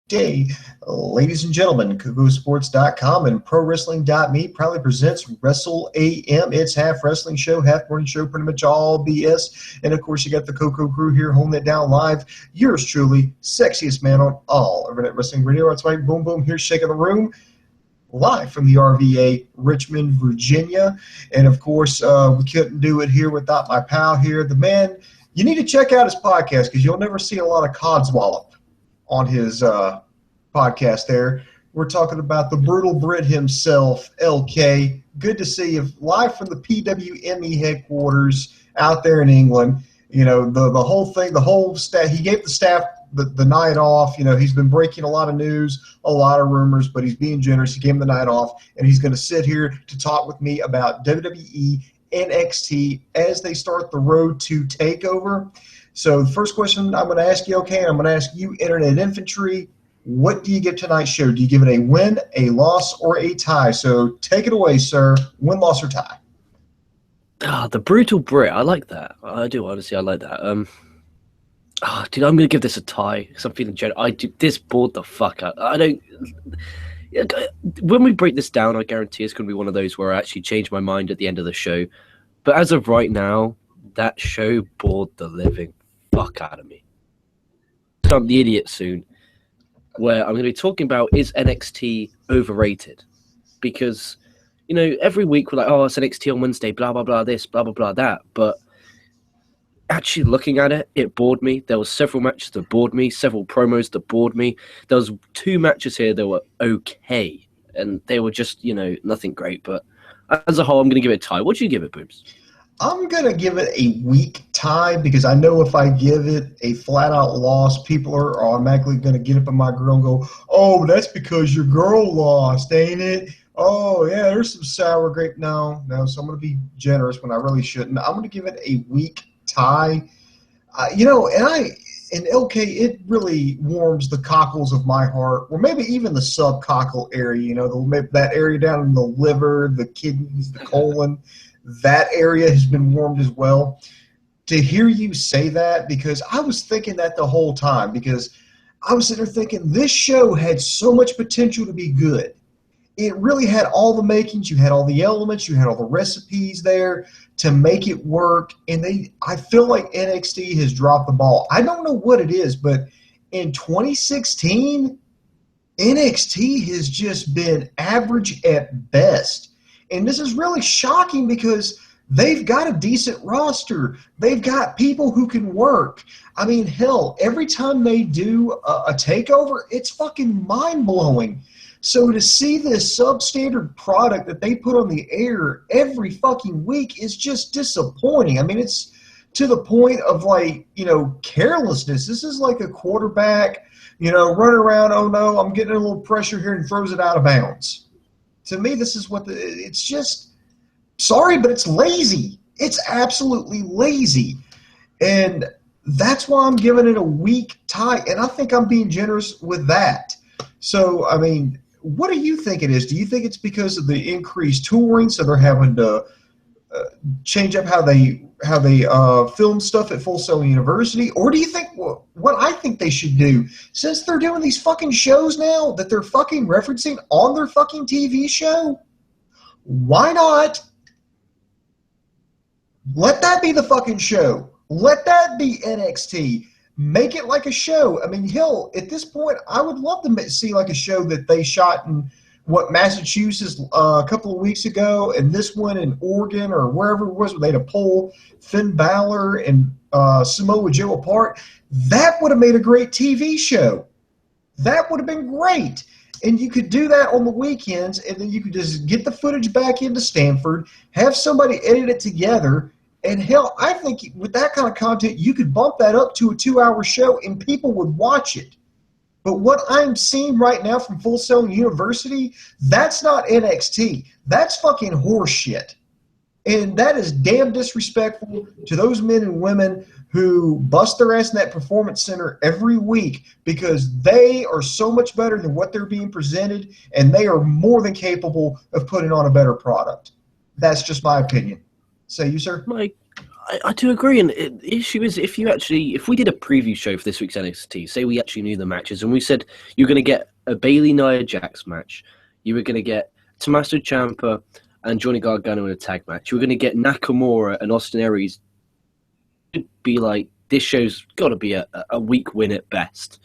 day. Ladies and gentlemen, KocoSports.com and ProWrestling.me proudly presents Wrestle AM. It's half wrestling show, half morning show, pretty much all BS. And of course, you got the Coco crew here holding it down live. Yours truly, sexiest man on all Internet Wrestling Radio. That's right, boom, boom, here's shaking the room. Live from the RVA, Richmond, Virginia. And of course, we couldn't do it here without my pal here, the man. You need to check out his podcast because you'll never see a lot of codswallop on his podcast there. We're talking about the brutal Brit himself, LK. Good to see you live from the PWME headquarters out there in England. You know, the whole thing, the whole staff, he gave the staff the night off. You know, he's been breaking a lot of news, a lot of rumors, but he's being generous. He gave him the night off, and he's going to sit here to talk with me about WWE NXT as they start the road to TakeOver. So the first question I'm going to ask you, okay, I'm going to ask you, Internet Infantry, what do you give tonight's show? Do you give it a win, a loss, or a tie? So take it away, sir. Win, loss, or tie? The brutal Brit. I like that. I do, honestly. I like that. Dude, I'm going to give this a tie because I'm feeling generous. This bored the fuck out. I don't... When we break this down, I guarantee it's going to be one of those where I actually change my mind at the end of the show. But as of right now, that show bored the living fuck out of me. I'm the idiot soon, where I'm going to be talking about, is NXT overrated? Because, you know, every week we're like, oh, it's NXT on Wednesday, blah, blah, blah, this, blah, blah, blah, that. But actually looking at it, it bored me. There were several matches that bored me, several promos that bored me. There was 2 matches here that were okay, and they were just, you know, nothing great. But as a whole, I'm going to give it a tie. What do you give it, Booms? I'm going to give it a weak tie because I know if I give it a flat-out loss, people are automatically going to get up on my girl and go, oh, that's because your girl lost, ain't it? Oh, yeah, there's some sour grape. No, so I'm going to be generous when I really shouldn't. I'm going to give it a weak tie. You know, and LK, it really warms the cockles of my heart, or maybe even the subcockle area, you know, that area down in the liver, the kidneys, the colon. That area has been warmed as well. To hear you say that, because I was thinking that the whole time, because I was sitting there thinking this show had so much potential to be good. It really had all the makings. You had all the elements. You had all the recipes there to make it work. And I feel like NXT has dropped the ball. I don't know what it is, but in 2016, NXT has just been average at best. And this is really shocking because they've got a decent roster. They've got people who can work. I mean, hell, every time they do a takeover, it's fucking mind-blowing. So to see this substandard product that they put on the air every fucking week is just disappointing. I mean, it's to the point of, like, you know, carelessness. This is like a quarterback, you know, running around, oh no, I'm getting a little pressure here, and throws it out of bounds. To me, this is it's just, sorry, but it's lazy. It's absolutely lazy. And that's why I'm giving it a weak tie. And I think I'm being generous with that. So, I mean, what do you think it is? Do you think it's because of the increased touring, so they're having to change up how they film stuff at Full Sail University? Or do you think what I think they should do, since they're doing these fucking shows now that they're fucking referencing on their fucking TV show, why not let that be the fucking show? Let that be NXT. Make it like a show. I mean, hell, at this point, I would love to see like a show that they shot in Massachusetts a couple of weeks ago, and this one in Oregon or wherever it was, where they had to pull Finn Balor and Samoa Joe apart. That would have made a great TV show. That would have been great. And you could do that on the weekends, and then you could just get the footage back into Stanford, have somebody edit it together, and hell, I think with that kind of content, you could bump that up to a 2-hour show, and people would watch it. But what I'm seeing right now from Full Sail University, that's not NXT. That's fucking horse shit. And that is damn disrespectful to those men and women who bust their ass in that performance center every week, because they are so much better than what they're being presented, and they are more than capable of putting on a better product. That's just my opinion. Say you, sir? Mike, I do agree, and the issue is if we did a preview show for this week's NXT, say we actually knew the matches, and we said you're going to get a Bayley Nia Jax match, you were going to get Tommaso Ciampa and Johnny Gargano in a tag match, you were going to get Nakamura and Austin Aries, it'd be like, this show's got to be a weak win at best.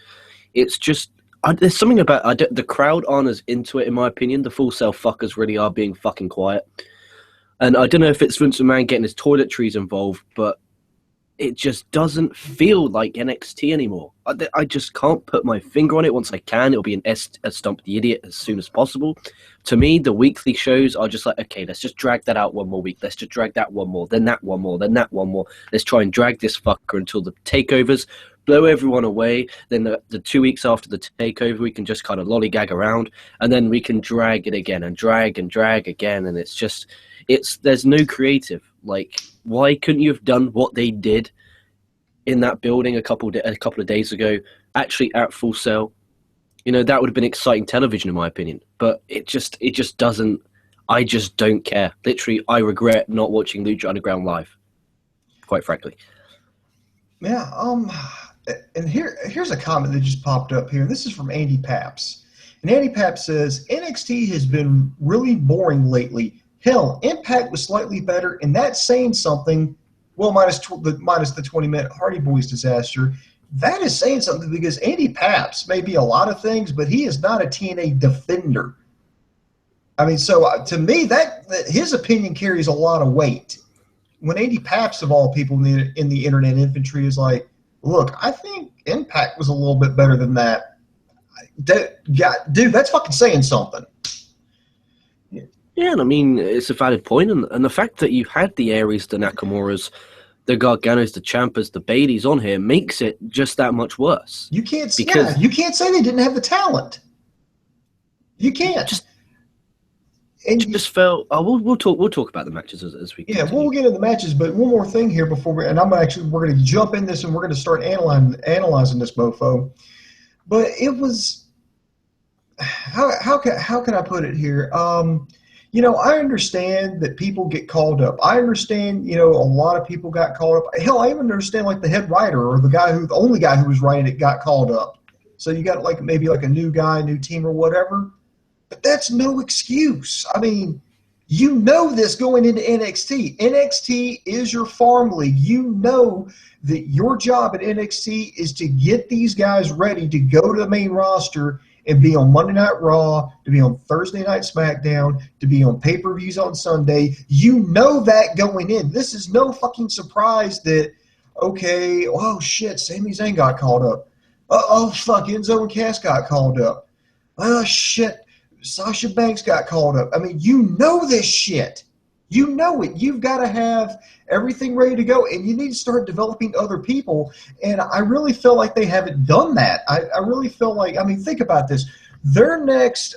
It's just, there's something about the crowd aren't as into it, in my opinion. The full self fuckers really are being fucking quiet. And I don't know if it's Vince McMahon getting his toiletries involved, but it just doesn't feel like NXT anymore. I just can't put my finger on it. Once I can, it'll be a Stump the Idiot as soon as possible. To me, the weekly shows are just like, okay, let's just drag that out one more week. Let's just drag that one more, then that one more, then that one more. Let's try and drag this fucker until the takeovers, blow everyone away. Then the 2 weeks after the takeover, we can just kind of lollygag around, and then we can drag it again and drag again. And it's just... there's no creative. Like, why couldn't you have done what they did in that building a couple of days ago, actually at Full Sail? You know, that would have been exciting television, in my opinion. But it just doesn't. I just don't care. Literally, I regret not watching Lucha Underground live, quite frankly. Yeah. And here's a comment that just popped up here. This is from Andy Paps, and Andy Paps says NXT has been really boring lately. Hell, Impact was slightly better, and that's saying something. Well, minus the 20-minute Hardy Boys disaster. That is saying something, because Andy Paps may be a lot of things, but he is not a TNA defender. I mean, so to me, that his opinion carries a lot of weight. When Andy Paps, of all people in the internet infantry, is like, look, I think Impact was a little bit better than that. Dude, that's fucking saying something. Yeah, and I mean, it's a valid point, and the fact that you had the Aries, the Nakamuras, the Garganos, the Ciampas, the Baileys on here makes it just that much worse. You can't say they didn't have the talent. You can't. Just felt. Oh, we'll talk about the matches as we. Yeah, we'll get into the matches, but one more thing here before we're going to jump in this, and we're going to start analyzing this mofo. But it was how can I put it here? You know, I understand that people get called up. I understand, you know, a lot of people got called up. Hell, I even understand like the head writer or the only guy who was writing it got called up. So you got like maybe like a new guy, new team or whatever. But that's no excuse. I mean, you know this going into NXT. NXT is your farm league. You know that your job at NXT is to get these guys ready to go to the main roster and be on Monday Night Raw, to be on Thursday Night SmackDown, to be on pay-per-views on Sunday. You know that going in. This is no fucking surprise that, okay, oh shit, Sami Zayn got called up. Oh fuck, Enzo and Cass got called up. Oh shit, Sasha Banks got called up. I mean, you know this shit. You know it. You've got to have everything ready to go, and you need to start developing other people. And I really feel like they haven't done that. I really feel like, I mean, think about this. Their next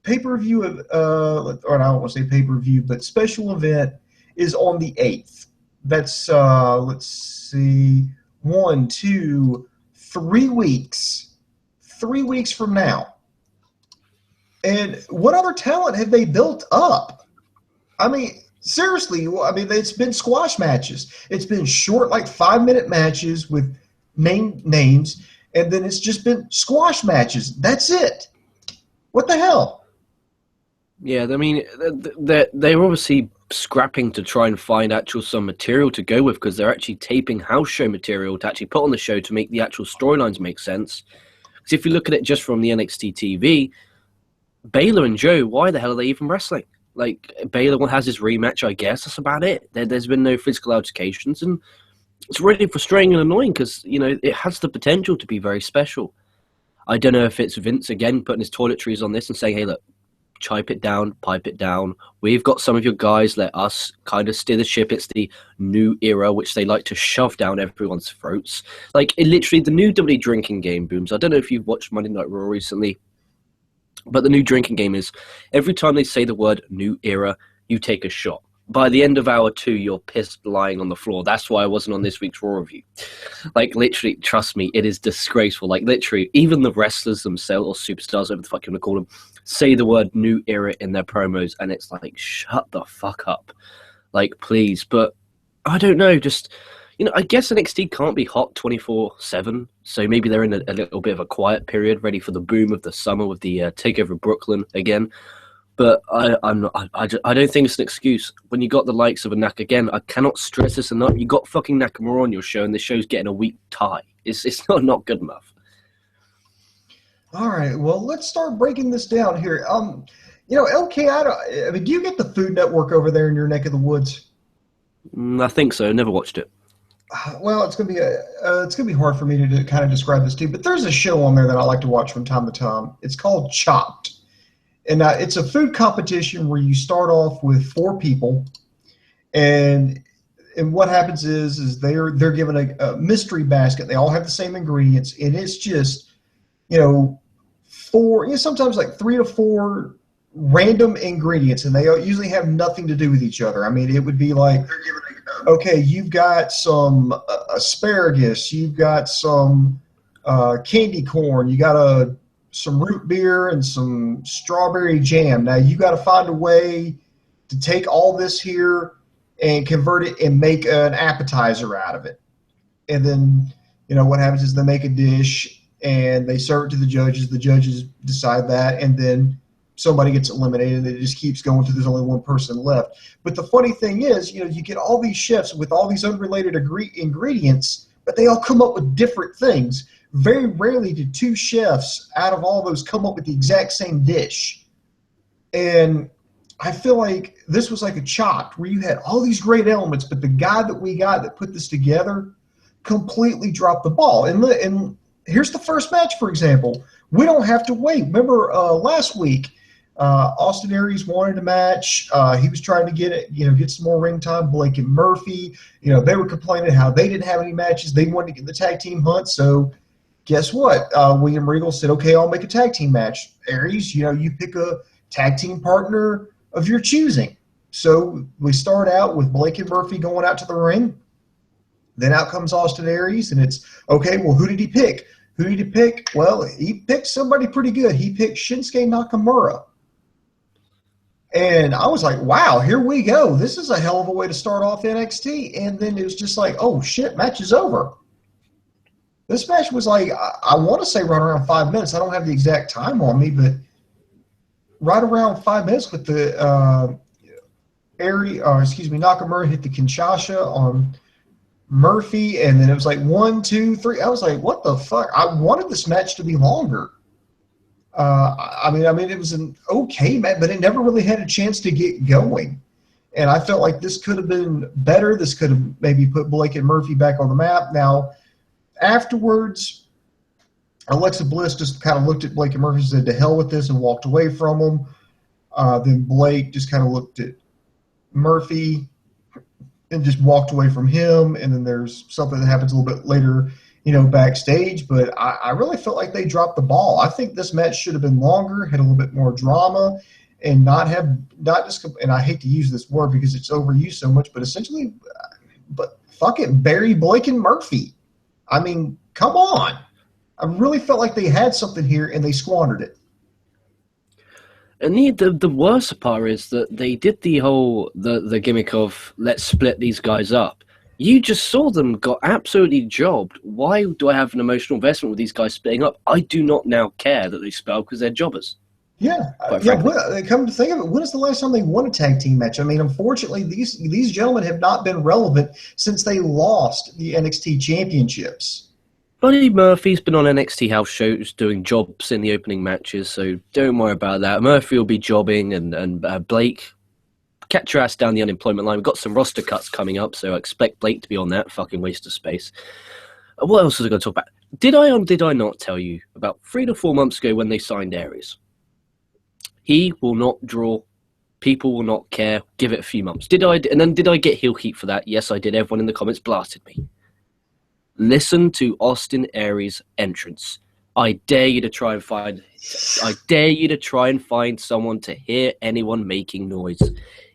pay-per-view, or I don't want to say pay-per-view, but special event is on the 8th. That's, let's see, 1, 2, 3 weeks. 3 weeks from now. And what other talent have they built up? I mean, seriously, it's been squash matches. It's been short, like 5-minute matches with names, and then it's just been squash matches. That's it. What the hell? Yeah, I mean, they're obviously scrapping to try and find some material to go with, because they're actually taping house show material to actually put on the show to make the actual storylines make sense. Because if you look at it just from the NXT TV, Baylor and Joe, why the hell are they even wrestling? Like, Baylor has his rematch, I guess. That's about it. There's been no physical altercations, and it's really frustrating and annoying because, you know, it has the potential to be very special. I don't know if it's Vince, again, putting his toiletries on this and saying, hey, look, pipe it down. We've got some of your guys. Let us kind of steer the ship. It's the new era, which they like to shove down everyone's throats. Like, literally, the new WWE drinking game booms. I don't know if you've watched Monday Night Raw recently, but the new drinking game is every time they say the word new era, you take a shot. By the end of hour 2, you're pissed lying on the floor. That's why I wasn't on this week's Raw review. Like, literally, trust me, it is disgraceful. Like, literally, even the wrestlers themselves, or superstars, whatever the fuck you want to call them, say the word new era in their promos, and it's like, shut the fuck up. Like, please. But I don't know. Just, I guess NXT can't be hot 24/7. So maybe they're in a little bit of a quiet period, ready for the boom of the summer with the takeover of Brooklyn again. But I'm not. I don't think it's an excuse. When you got the likes of a again, I cannot stress this enough. You got fucking Nakamura on your show, and the show's getting a weak tie. It's not good enough. All right, well, let's start breaking this down here. LK, I mean, do you get the Food Network over there in your neck of the woods? I think so. Never watched it. Well, it's gonna be hard for me to kind of describe this to you, but there's a show on there that I like to watch from time to time. It's called Chopped, and it's a food competition where you start off with 4 people, and what happens is they're given a mystery basket. They all have the same ingredients, and it's just sometimes like 3 to 4 random ingredients, and they usually have nothing to do with each other. I mean, it would be like, okay, you've got some asparagus, you've got some candy corn, you got some root beer and some strawberry jam. Now you got to find a way to take all this here and convert it and make an appetizer out of it. And then, what happens is they make a dish and they serve it to the judges. The judges decide that, and then somebody gets eliminated, and it just keeps going until there's only one person left. But the funny thing is, you get all these chefs with all these unrelated ingredients, but they all come up with different things. Very rarely do 2 chefs out of all those come up with the exact same dish. And I feel like this was like a Chopped, where you had all these great elements, but the guy that we got that put this together completely dropped the ball. And here's the first match, for example. We don't have to wait. Remember last week, Austin Aries wanted a match. He was trying to get some more ring time. Blake and Murphy, they were complaining how they didn't have any matches. They wanted to get the tag team hunt. So guess what? William Regal said, okay, I'll make a tag team match. Aries, you pick a tag team partner of your choosing. So we start out with Blake and Murphy going out to the ring. Then out comes Austin Aries, and it's, okay, well, who did he pick? Who did he pick? Well, he picked somebody pretty good. He picked Shinsuke Nakamura. And I was like, wow, here we go. This is a hell of a way to start off NXT. And then it was just like, oh, shit, match is over. This match was like, I want to say right around 5 minutes. I don't have the exact time on me, but right around 5 minutes with the Nakamura hit the Kinshasa on Murphy, and then it was like 1, 2, 3. I was like, what the fuck? I wanted this match to be longer. I mean, it was an okay match, but it never really had a chance to get going. And I felt like this could have been better. This could have maybe put Blake and Murphy back on the map. Now, afterwards, Alexa Bliss just kind of looked at Blake and Murphy and said, to hell with this, and walked away from them. Then Blake just kind of looked at Murphy and just walked away from him. And then there's something that happens a little bit later, backstage. But I really felt like they dropped the ball. I think this match should have been longer, had a little bit more drama, and not just, and I hate to use this word because it's overused so much, but essentially, fucking bury Blake and Murphy. I mean, come on. I really felt like they had something here and they squandered it. And the worst part is that they did the gimmick of let's split these guys up. You just saw them got absolutely jobbed. Why do I have an emotional investment with these guys splitting up? I do not now care that they spell because they're jobbers. Yeah. Come to think of it, when is the last time they won a tag team match? I mean, unfortunately, these gentlemen have not been relevant since they lost the NXT championships. Buddy Murphy's been on NXT house shows doing jobs in the opening matches, so don't worry about that. Murphy will be jobbing, and Blake, catch your ass down the unemployment line. We've got some roster cuts coming up, so I expect Blake to be on that. Fucking waste of space. What else was I going to talk about? Did I or did I not tell you about 3 to 4 months ago when they signed Aries? He will not draw. People will not care. Give it a few months. Did I get heel heat for that? Yes, I did. Everyone in the comments blasted me. Listen to Austin Aries' entrance. I dare you to try and find someone to hear anyone making noise.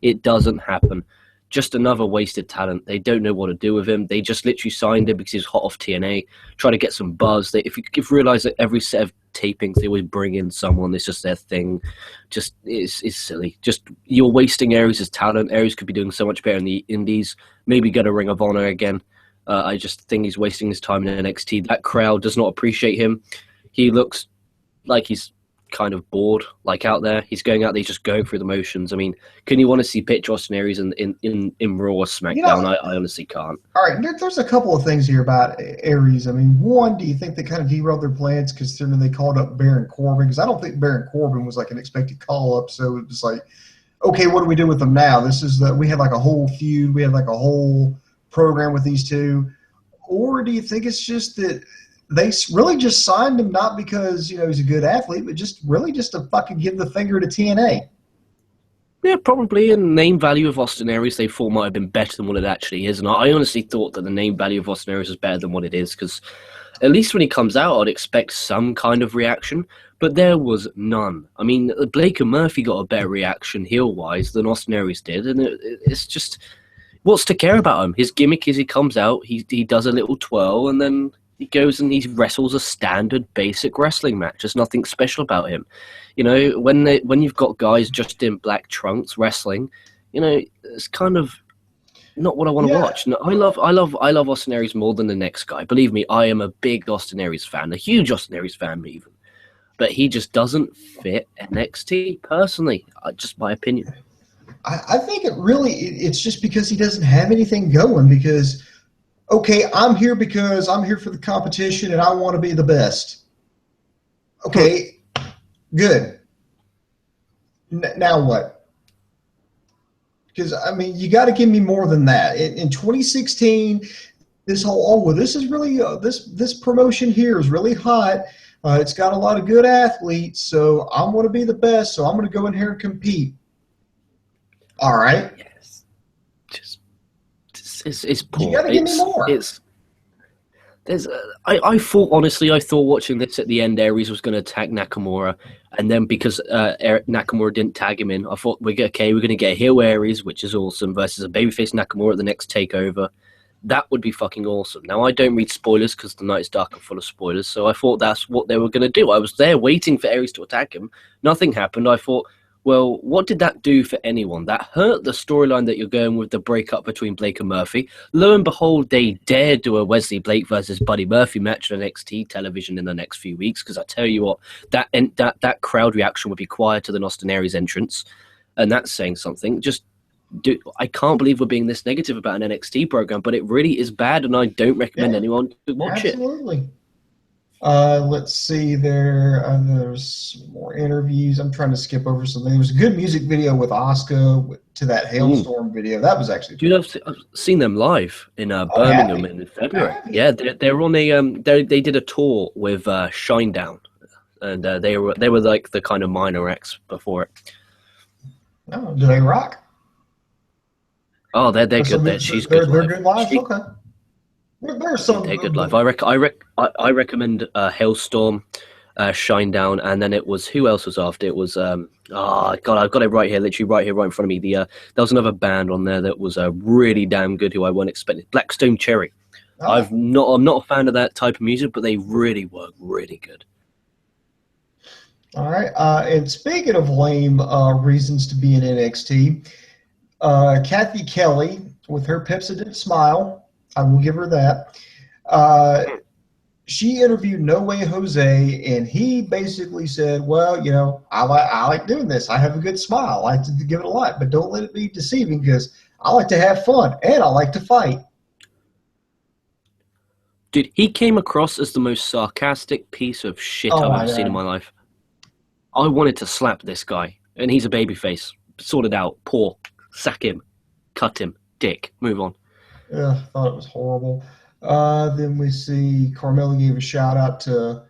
It doesn't happen. Just another wasted talent. They don't know what to do with him. They just literally signed him because he's hot off TNA, trying to get some buzz. If you realize that every set of tapings, they always bring in someone. It's just their thing. Just it's silly. Just you're wasting Aries' talent. Aries could be doing so much better in the Indies. Maybe get a Ring of Honor again. I just think he's wasting his time in NXT. That crowd does not appreciate him. He looks like he's kind of bored, like out there. He's going out there, he's just going through the motions. I mean, can you want to see picture Austin Aries in Raw or SmackDown? I honestly can't. All right, there's a couple of things here about Aries. I mean, one, do you think they kind of derailed their plans considering they called up Baron Corbin? Because I don't think Baron Corbin was like an expected call-up, so it was like, okay, what do we do with them now? We had like a whole feud, we had like a whole program with these two. Or do you think it's just that they really just signed him not because, he's a good athlete, but just really just to fucking give the finger to TNA? Yeah, probably. And name value of Austin Aries, they thought might have been better than what it actually is. And I honestly thought that the name value of Austin Aries is better than what it is, because at least when he comes out, I'd expect some kind of reaction. But there was none. I mean, Blake and Murphy got a better reaction heel-wise than Austin Aries did. And it's just, what's to care about him? His gimmick is he comes out, he does a little twirl, and then he goes and he wrestles a standard basic wrestling match. There's nothing special about him. When you've got guys just in black trunks wrestling, it's kind of not what I want to watch. No, I love Austin Aries more than the next guy. Believe me, I am a big Austin Aries fan, a huge Austin Aries fan even. But he just doesn't fit NXT personally. Just my opinion. I think it's just because he doesn't have anything going because, okay, I'm here because I'm here for the competition and I want to be the best. Okay, good. Now what? Because, I mean, you got to give me more than that. In 2016, this whole, this is really, this promotion here is really hot. It's got a lot of good athletes, so I want to be the best, so I'm going to go in here and compete. All right. Yes. It's poor. You got to give me more. I thought watching this at the end, Aries was going to attack Nakamura, and then because Nakamura didn't tag him in, I thought we're going to get a heel Aries, which is awesome, versus a babyface Nakamura at the next takeover. That would be fucking awesome. Now, I don't read spoilers because the night is dark and full of spoilers, so I thought that's what they were going to do. I was there waiting for Aries to attack him. Nothing happened. I thought, well, what did that do for anyone? That hurt the storyline that you're going with the breakup between Blake and Murphy. Lo and behold, they dared do a Wesley Blake versus Buddy Murphy match on NXT television in the next few weeks, because I tell you what, that crowd reaction would be quieter than Austin Aries' entrance, and that's saying something. I can't believe we're being this negative about an NXT program, but it really is bad, and I don't recommend anyone to watch it. Absolutely. Let's see there. There's more interviews. I'm trying to skip over something. There was a good music video with Asuka to that Hailstorm video. That was actually cool. Dude, I've seen them live in Birmingham in February. Yeah, they're on a they did a tour with Shinedown, and they were like the kind of minor acts before it. Oh, do they rock? Oh, they're good. She's good. They're good live. Okay. There's some. They're good live. I recommend Hailstorm, Shinedown, and then it was, who else was after? It was God, I've got it right here, literally right here, right in front of me. There was another band on there that was really damn good, who I wasn't expecting. Blackstone Cherry. Oh. I'm not a fan of that type of music, but they really were really good. All right. And speaking of lame reasons to be in NXT. Kathy Kelly, with her Pepsodent smile, I will give her that. She interviewed No Way Jose, and he basically said, well, I like doing this. I have a good smile. I like to give it a lot, but don't let it be deceiving because I like to have fun, and I like to fight. Dude, he came across as the most sarcastic piece of shit I've ever seen in my life. I wanted to slap this guy, and he's a babyface. Sort it out. Poor. Sack him. Cut him. Dick. Move on. Yeah, I thought it was horrible. Then we see Carmella gave a shout-out to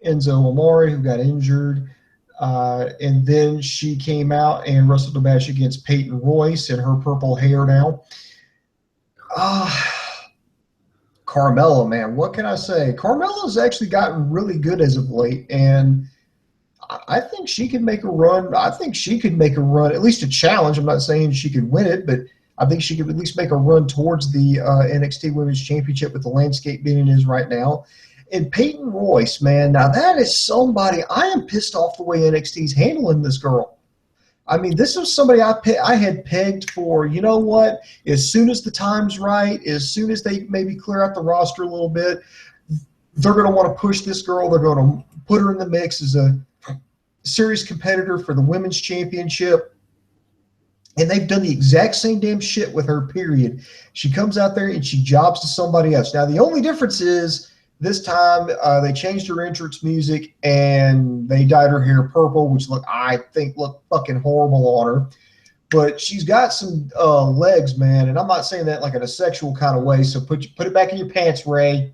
Enzo Amore, who got injured. And then she came out and wrestled a match against Peyton Royce in her purple hair now. Carmella, man, what can I say? Carmella's actually gotten really good as of late, and I think she can make a run. I think she could make a run, at least a challenge. I'm not saying she could win it, but I think she could at least make a run towards the NXT Women's Championship with the landscape being it is right now. And Peyton Royce, man, now that is somebody, I am pissed off the way NXT's handling this girl. I mean, this is somebody I had pegged for, you know what, as soon as the time's right, as soon as they maybe clear out the roster a little bit, they're going to want to push this girl. They're going to put her in the mix as a serious competitor for the women's championship. And they've done the exact same damn shit with her, period. She comes out there and she jobs to somebody else. Now, the only difference is this time they changed her entrance music and they dyed her hair purple, which I think looked fucking horrible on her. But she's got some legs, man. And I'm not saying that like in a sexual kind of way. So put it back in your pants, Ray.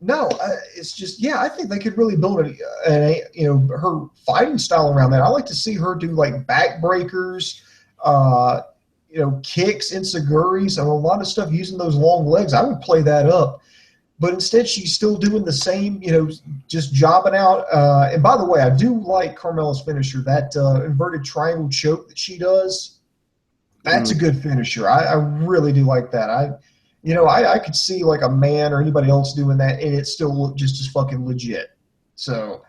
No, it's just, yeah, I think they could really build her fighting style around that. I like to see her do like backbreakers, kicks, ensiguris, and a lot of stuff using those long legs. I would play that up. But instead, she's still doing the same, just jobbing out. And by the way, I do like Carmella's finisher, that inverted triangle choke that she does. That's a good finisher. I really do like that. I could see like a man or anybody else doing that, and it still looked just as fucking legit. So,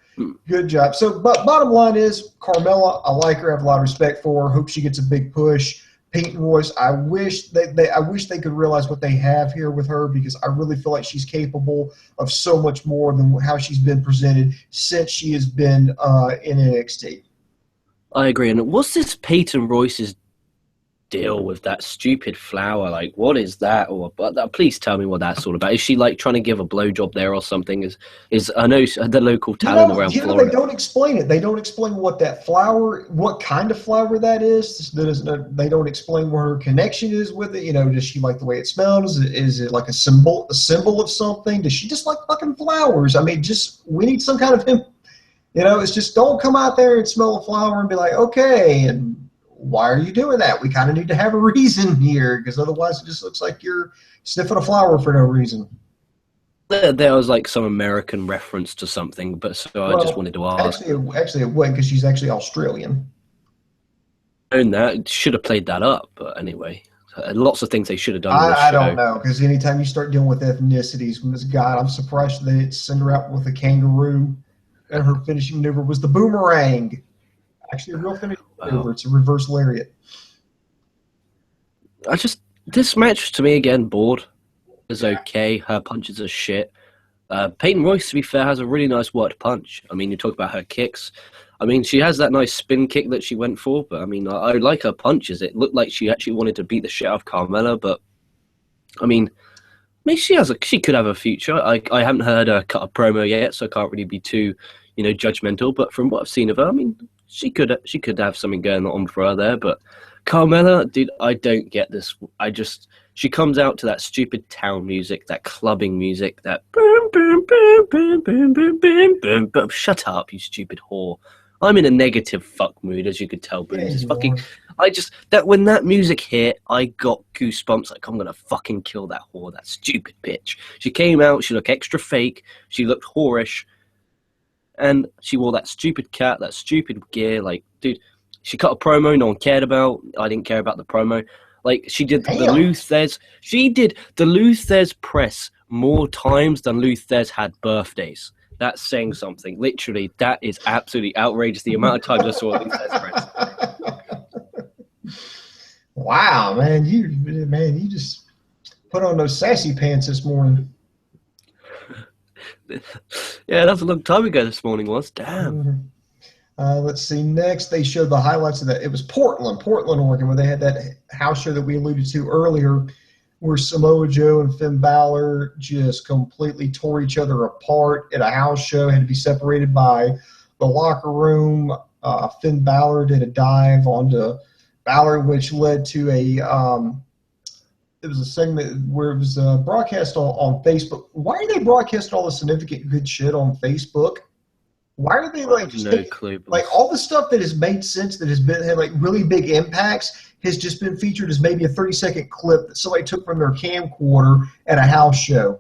good job. So, but bottom line is, Carmella, I like her. I have a lot of respect for her. Hope she gets a big push. Peyton Royce, I wish they could realize what they have here with her, because I really feel like she's capable of so much more than how she's been presented since she has been in NXT. I agree. And what's this Peyton Royce's deal with that stupid flower? Like, what is that? Or please tell me what that's all about. Is she like trying to give a blowjob there or something? Is I know the local talent around Florida. They don't explain it. They don't explain what that flower, what kind of flower that is. They don't explain what her connection is with it. Does she like the way it smells? Is it like a symbol of something? Does she just like fucking flowers? I mean, we need some kind of it's just, don't come out there and smell a flower and be like, okay, and why are you doing that? We kind of need to have a reason here, because otherwise it just looks like you're sniffing a flower for no reason. There was like some American reference to something, but I just wanted to ask. Actually, it wasn't, because she's actually Australian. And that should have played that up, but anyway, lots of things they should have done. I don't know, because anytime you start dealing with ethnicities, God, I'm surprised they didn't send her out with a kangaroo, and her finishing maneuver was the boomerang. Actually, a real finishing maneuver. It's a reverse lariat. This match to me again, bored is okay. Her punches are shit. Peyton Royce, to be fair, has a really nice worked punch. I mean, you talk about her kicks. I mean, she has that nice spin kick that she went for, but I mean, I like her punches. It looked like she actually wanted to beat the shit out of Carmella, but I mean, she could have a future. I haven't heard her cut a promo yet, so I can't really be too, judgmental. But from what I've seen of her, I mean, she could have something going on for her there. But Carmella, dude, I don't get this. She comes out to that stupid town music, that clubbing music, that boom, boom, boom, boom, boom, boom, boom, boom, boom. Shut up, you stupid whore. I'm in a negative fuck mood, as you could tell. But when that music hit, I got goosebumps. Like, I'm gonna fucking kill that whore, that stupid bitch. She came out. She looked extra fake. She looked whorish. And she wore that stupid cat, that stupid gear. Like, dude, she cut a promo no one cared about. I didn't care about the promo. Like, she did the Lou Thez. She did the Lou Thez press more times than Lou Thez had birthdays. That's saying something. Literally, that is absolutely outrageous, the amount of times I saw Lou Thez press. Wow, man. You just put on those sassy pants this morning. Yeah, that was a long time ago this morning, Damn. Let's see. Next, they showed the highlights of that. It was Portland, Oregon, where they had that house show that we alluded to earlier, where Samoa Joe and Finn Balor just completely tore each other apart at a house show, had to be separated by the locker room. Finn Balor did a dive onto Balor, which led to it was a segment where it was broadcast on Facebook. Why are they broadcasting all the significant good shit on Facebook? Why are they like all the stuff that has made sense, that has had like really big impacts, has just been featured as maybe a 30-second clip that somebody took from their camcorder at a house show?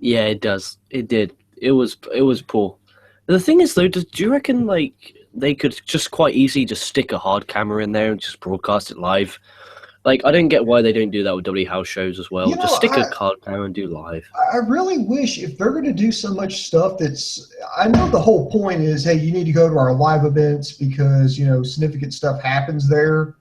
Yeah, it does. It did. It was poor. The thing is, though, do you reckon like they could just quite easily just stick a hard camera in there and just broadcast it live? Like, I don't get why they don't do that with W House shows as well. You Just know, stick a card down and do live. I really wish if they're going to do so much stuff that's, I know the whole point is, hey, you need to go to our live events because, significant stuff happens there.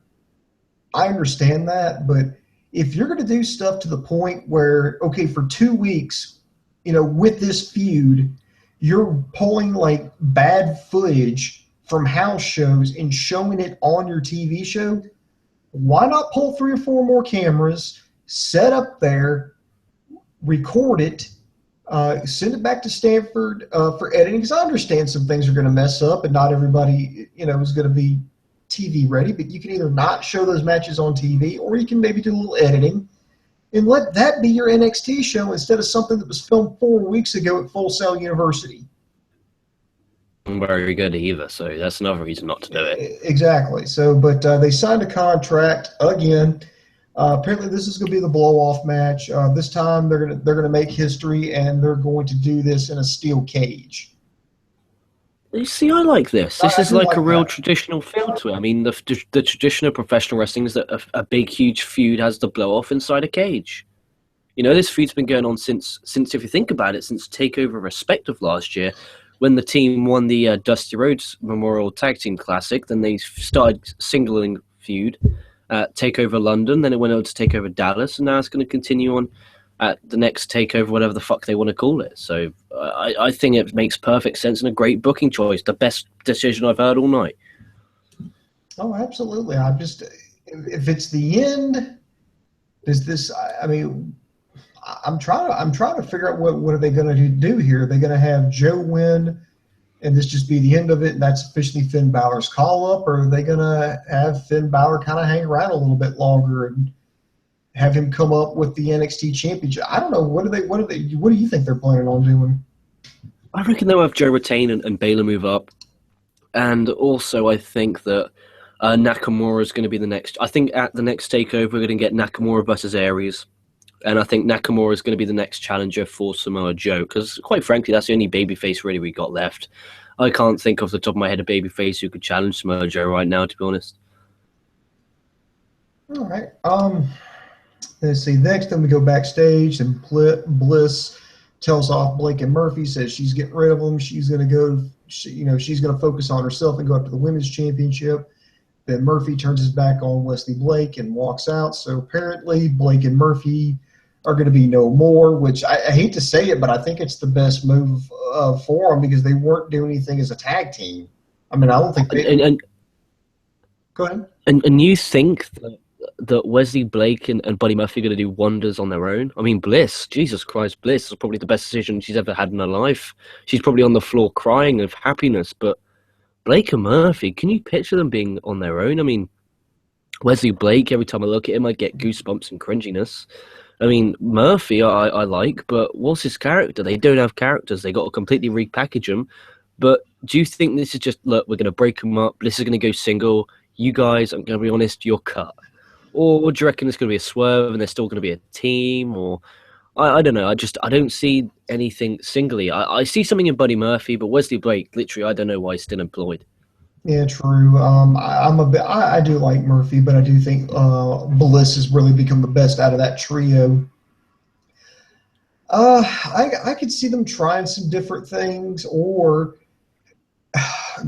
I understand that, but if you're going to do stuff to the point where, okay, for 2 weeks, with this feud, you're pulling like bad footage from house shows and showing it on your TV show, why not pull 3 or 4 more cameras, set up there, record it, send it back to Stanford for editing? Because I understand some things are going to mess up and not everybody, is going to be TV ready, but you can either not show those matches on TV or you can maybe do a little editing and let that be your NXT show instead of something that was filmed 4 weeks ago at Full Sail University. Very good either, so that's another reason not to do it. Exactly. So, but they signed a contract again. Apparently, this is going to be the blow-off match. This time, they're gonna make history, and they're going to do this in a steel cage. You see, I like this. This is like a real that. Traditional feel to it. I mean, the tradition of professional wrestling is that a big, huge feud has the blow-off inside a cage. This feud's been going on since if you think about it, since TakeOver Respect of last year, when the team won the Dusty Rhodes Memorial Tag Team Classic. Then they started singling feud at TakeOver London. Then it went over to TakeOver Dallas, and now it's going to continue on at the next TakeOver, whatever the fuck they want to call it. So I think it makes perfect sense and a great booking choice. The best decision I've heard all night. Oh, absolutely. If it's the end, does this? I mean, I'm trying to figure out what are they going to do here? Are they going to have Joe win, and this just be the end of it, and that's officially Finn Balor's call up, or are they going to have Finn Balor kind of hang around a little bit longer and have him come up with the NXT championship? I don't know. What do you think they're planning on doing? I reckon they'll have Joe retain and Bayley move up. And also I think that Nakamura is going to be the next. I think at the next TakeOver, we're going to get Nakamura versus Aries. And I think Nakamura is going to be the next challenger for Samoa Joe. Because quite frankly, that's the only babyface really we got left. I can't think off the top of my head a babyface who could challenge Samoa Joe right now, to be honest. All right. Let's see. Next, then we go backstage, and Bliss tells off Blake and Murphy, says she's getting rid of them. She's going to go. She's going to focus on herself and go after the women's championship. Then Murphy turns his back on Wesley Blake and walks out. So apparently, Blake and Murphy are going to be no more. Which I hate to say it, but I think it's the best move for them because they weren't doing anything as a tag team. I mean, I don't think they. Go ahead. And you think that Wesley Blake and Buddy Murphy are going to do wonders on their own? I mean, Bliss, Jesus Christ, Bliss is probably the best decision she's ever had in her life. She's probably on the floor crying of happiness, but Blake and Murphy, can you picture them being on their own? I mean, Wesley Blake, every time I look at him, I get goosebumps and cringiness. I mean, Murphy, I like, but what's his character? They don't have characters. They got to completely repackage them. But do you think this is just, look, we're going to break them up. Bliss is going to go single. You guys, I'm going to be honest, you're cut. Or do you reckon it's going to be a swerve and they're still going to be a team? Or I don't know. I don't see anything singly. I see something in Buddy Murphy, but Wesley Blake, literally, I don't know why he's still employed. Yeah, true. I do like Murphy, but I do think Bliss has really become the best out of that trio. I could see them trying some different things, or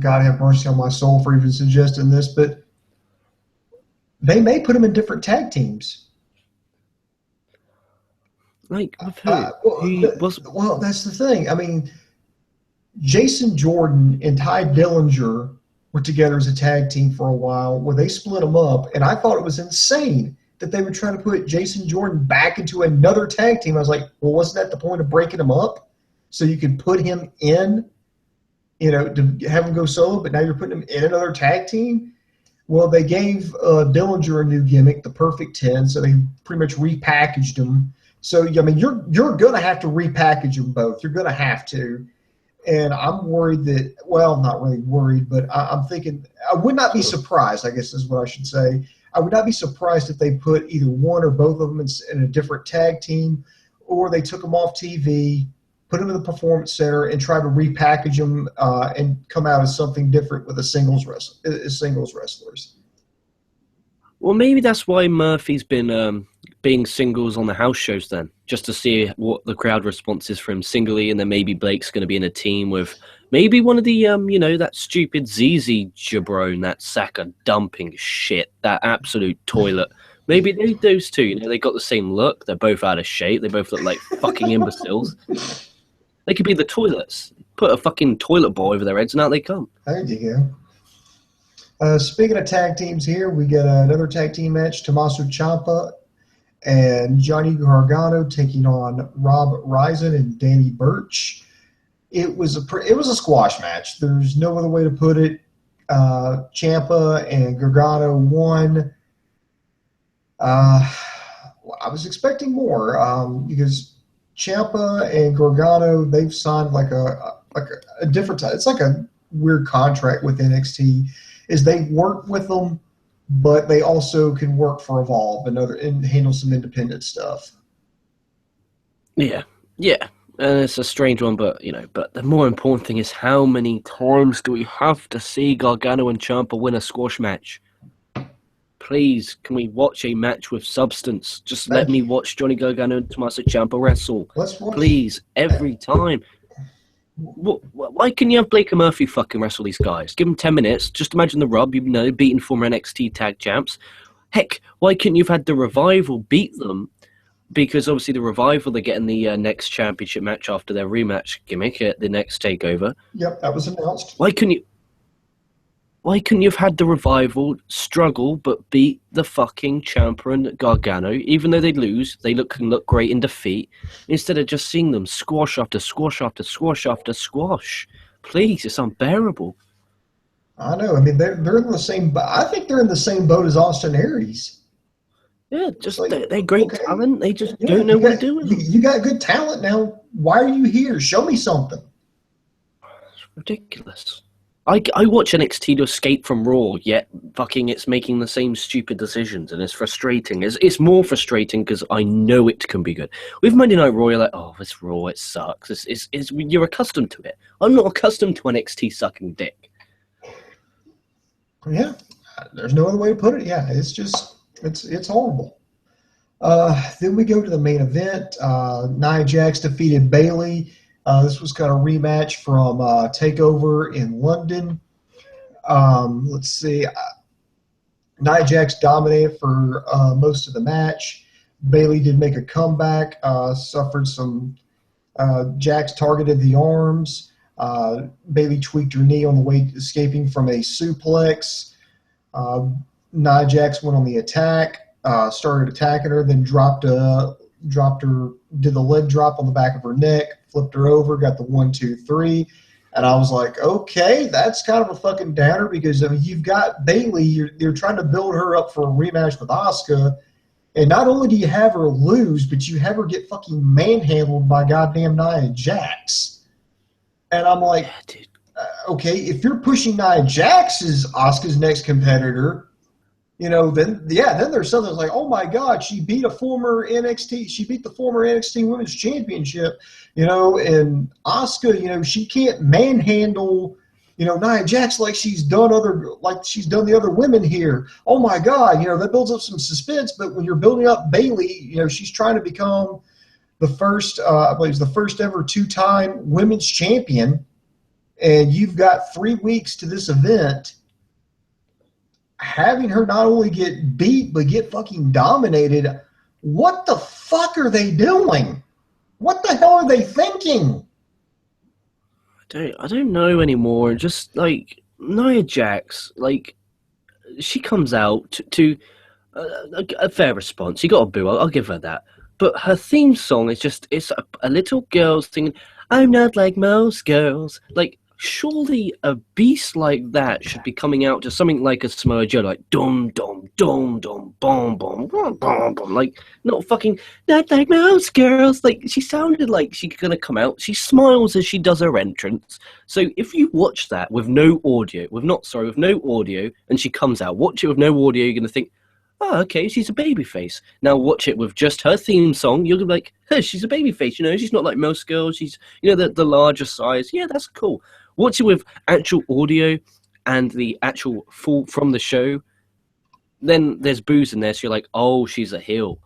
God have mercy on my soul for even suggesting this, but they may put them in different tag teams. Like, with who? Well, that's the thing. I mean, Jason Jordan and Ty Dillinger were together as a tag team for a while where they split them up, and I thought it was insane that they would try to put Jason Jordan back into another tag team. I was like, well, wasn't that the point of breaking him up? So you could put him in, to have him go solo, but now you're putting him in another tag team? Well, they gave Dillinger a new gimmick, the Perfect 10, so they pretty much repackaged him. So, I mean, you're going to have to repackage them both. You're going to have to. And I'm worried that, well, not really worried, but I'm thinking, I would not be surprised, I guess is what I should say. I would not be surprised if they put either one or both of them in a different tag team, or they took them off TV, put them in the Performance Center, and try to repackage them and come out as something different with singles wrestlers. Well, maybe that's why Murphy's been being singles on the house shows then, just to see what the crowd response is for him singly, and then maybe Blake's going to be in a team with maybe one of the, that stupid ZZ jabron, that sack of dumping shit, that absolute toilet. Maybe those two, they got the same look. They're both out of shape. They both look like fucking imbeciles. They could be the toilets. Put a fucking toilet bowl over their heads and out they come. There you go. Speaking of tag teams here, we got another tag team match. Tommaso Ciampa and Johnny Gargano taking on Rob Ryzin and Danny Burch. It was a squash match. There's no other way to put it. Ciampa and Gargano won. I was expecting more because Ciampa and Gargano, they've signed like a different type. It's like a weird contract with NXT. Is they work with them, but they also can work for Evolve and handle some independent stuff. Yeah, and it's a strange one, but but the more important thing is how many times do we have to see Gargano and Ciampa win a squash match? Please, can we watch a match with substance? Just let me watch Johnny Gargano and Tommaso Ciampa wrestle. Please, every time. Why can you have Blake and Murphy fucking wrestle these guys? Give them 10 minutes. Just imagine the rub, beating former NXT tag champs. Heck, why couldn't you have had the Revival beat them? Because obviously the Revival, they're getting the next championship match after their rematch gimmick at the next TakeOver. Yep, that was announced. Why couldn't you have had the Revival struggle but beat the fucking Ciampa and Gargano? Even though they lose, they can look great in defeat, instead of just seeing them squash after squash after squash after squash. Please, it's unbearable. I know. I mean, they're in the same. I think they're in the same boat as Austin Aries. Yeah, just they're great talent. They just don't know what to do with them. You got good talent now. Why are you here? Show me something. It's ridiculous. I watch NXT to escape from Raw, yet fucking it's making the same stupid decisions, and it's frustrating. It's more frustrating because I know it can be good. With Monday Night Raw, you're like, oh, it's Raw, it sucks. You're accustomed to it. I'm not accustomed to NXT sucking dick. Yeah, there's no other way to put it. Yeah, it's just, it's horrible. Then we go to the main event. Nia Jax defeated Bayley. This was kind of a rematch from TakeOver in London. Let's see. Nia Jax dominated for most of the match. Bayley did make a comeback, suffered some. Jax targeted the arms. Bayley tweaked her knee on the way escaping from a suplex. Nia Jax went on the attack, started attacking her, then dropped her, did the leg drop on the back of her neck, flipped her over, got the 1, 2, 3. And I was like, okay, that's kind of a fucking downer because, I mean, you've got Bayley, you're trying to build her up for a rematch with Asuka. And not only do you have her lose, but you have her get fucking manhandled by goddamn Nia Jax. And I'm like, okay, if you're pushing Nia Jax as Asuka's next competitor, then there's something that's like, oh my God, she beat the former NXT Women's Championship, and Asuka, she can't manhandle, Nia Jax like she's done the other women here. Oh my God, that builds up some suspense. But when you're building up Bayley, she's trying to become the first, I believe, the first ever 2-time women's champion, and you've got 3 weeks to this event. Having her not only get beat, but get fucking dominated, what the fuck are they doing? What the hell are they thinking? I don't know anymore. Just like Nia Jax, like she comes out to a fair response. She got a boo. I'll give her that. But her theme song is it's a little girl singing, "I'm not like most girls." Like, surely a beast like that should be coming out to something like a Samoa Joe, like dum dum dum dum bum bum bum bum bum, like not fucking not like most girls. Like, she sounded like she's gonna come out. She smiles as she does her entrance. So if you watch that with no audio, and she comes out, watch it with no audio, you're gonna think, oh, okay, she's a babyface. Now watch it with just her theme song. You'll be like, hey, she's a babyface. She's not like most girls. She's, the larger size. Yeah, that's cool. Watch it with actual audio and the actual full from the show. then there's booze in there, so you're like, oh, she's a heel.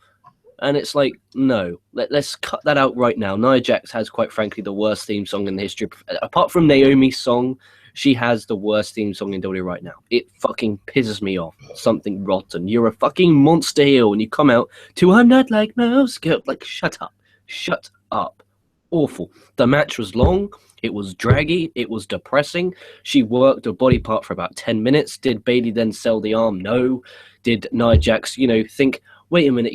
And it's like, no, let's cut that out right now. Nia Jax has, quite frankly, the worst theme song in the history. Apart from Naomi's song, she has the worst theme song in WWE right now. It fucking pisses me off. Something rotten. You're a fucking monster heel, and you come out to I'm not like most girls. Like, shut up. Shut up. Awful. The match was long. It was draggy. It was depressing. She worked her body part for about 10 minutes. Did Bayley then sell the arm? No. Did Nia Jax, think, wait a minute,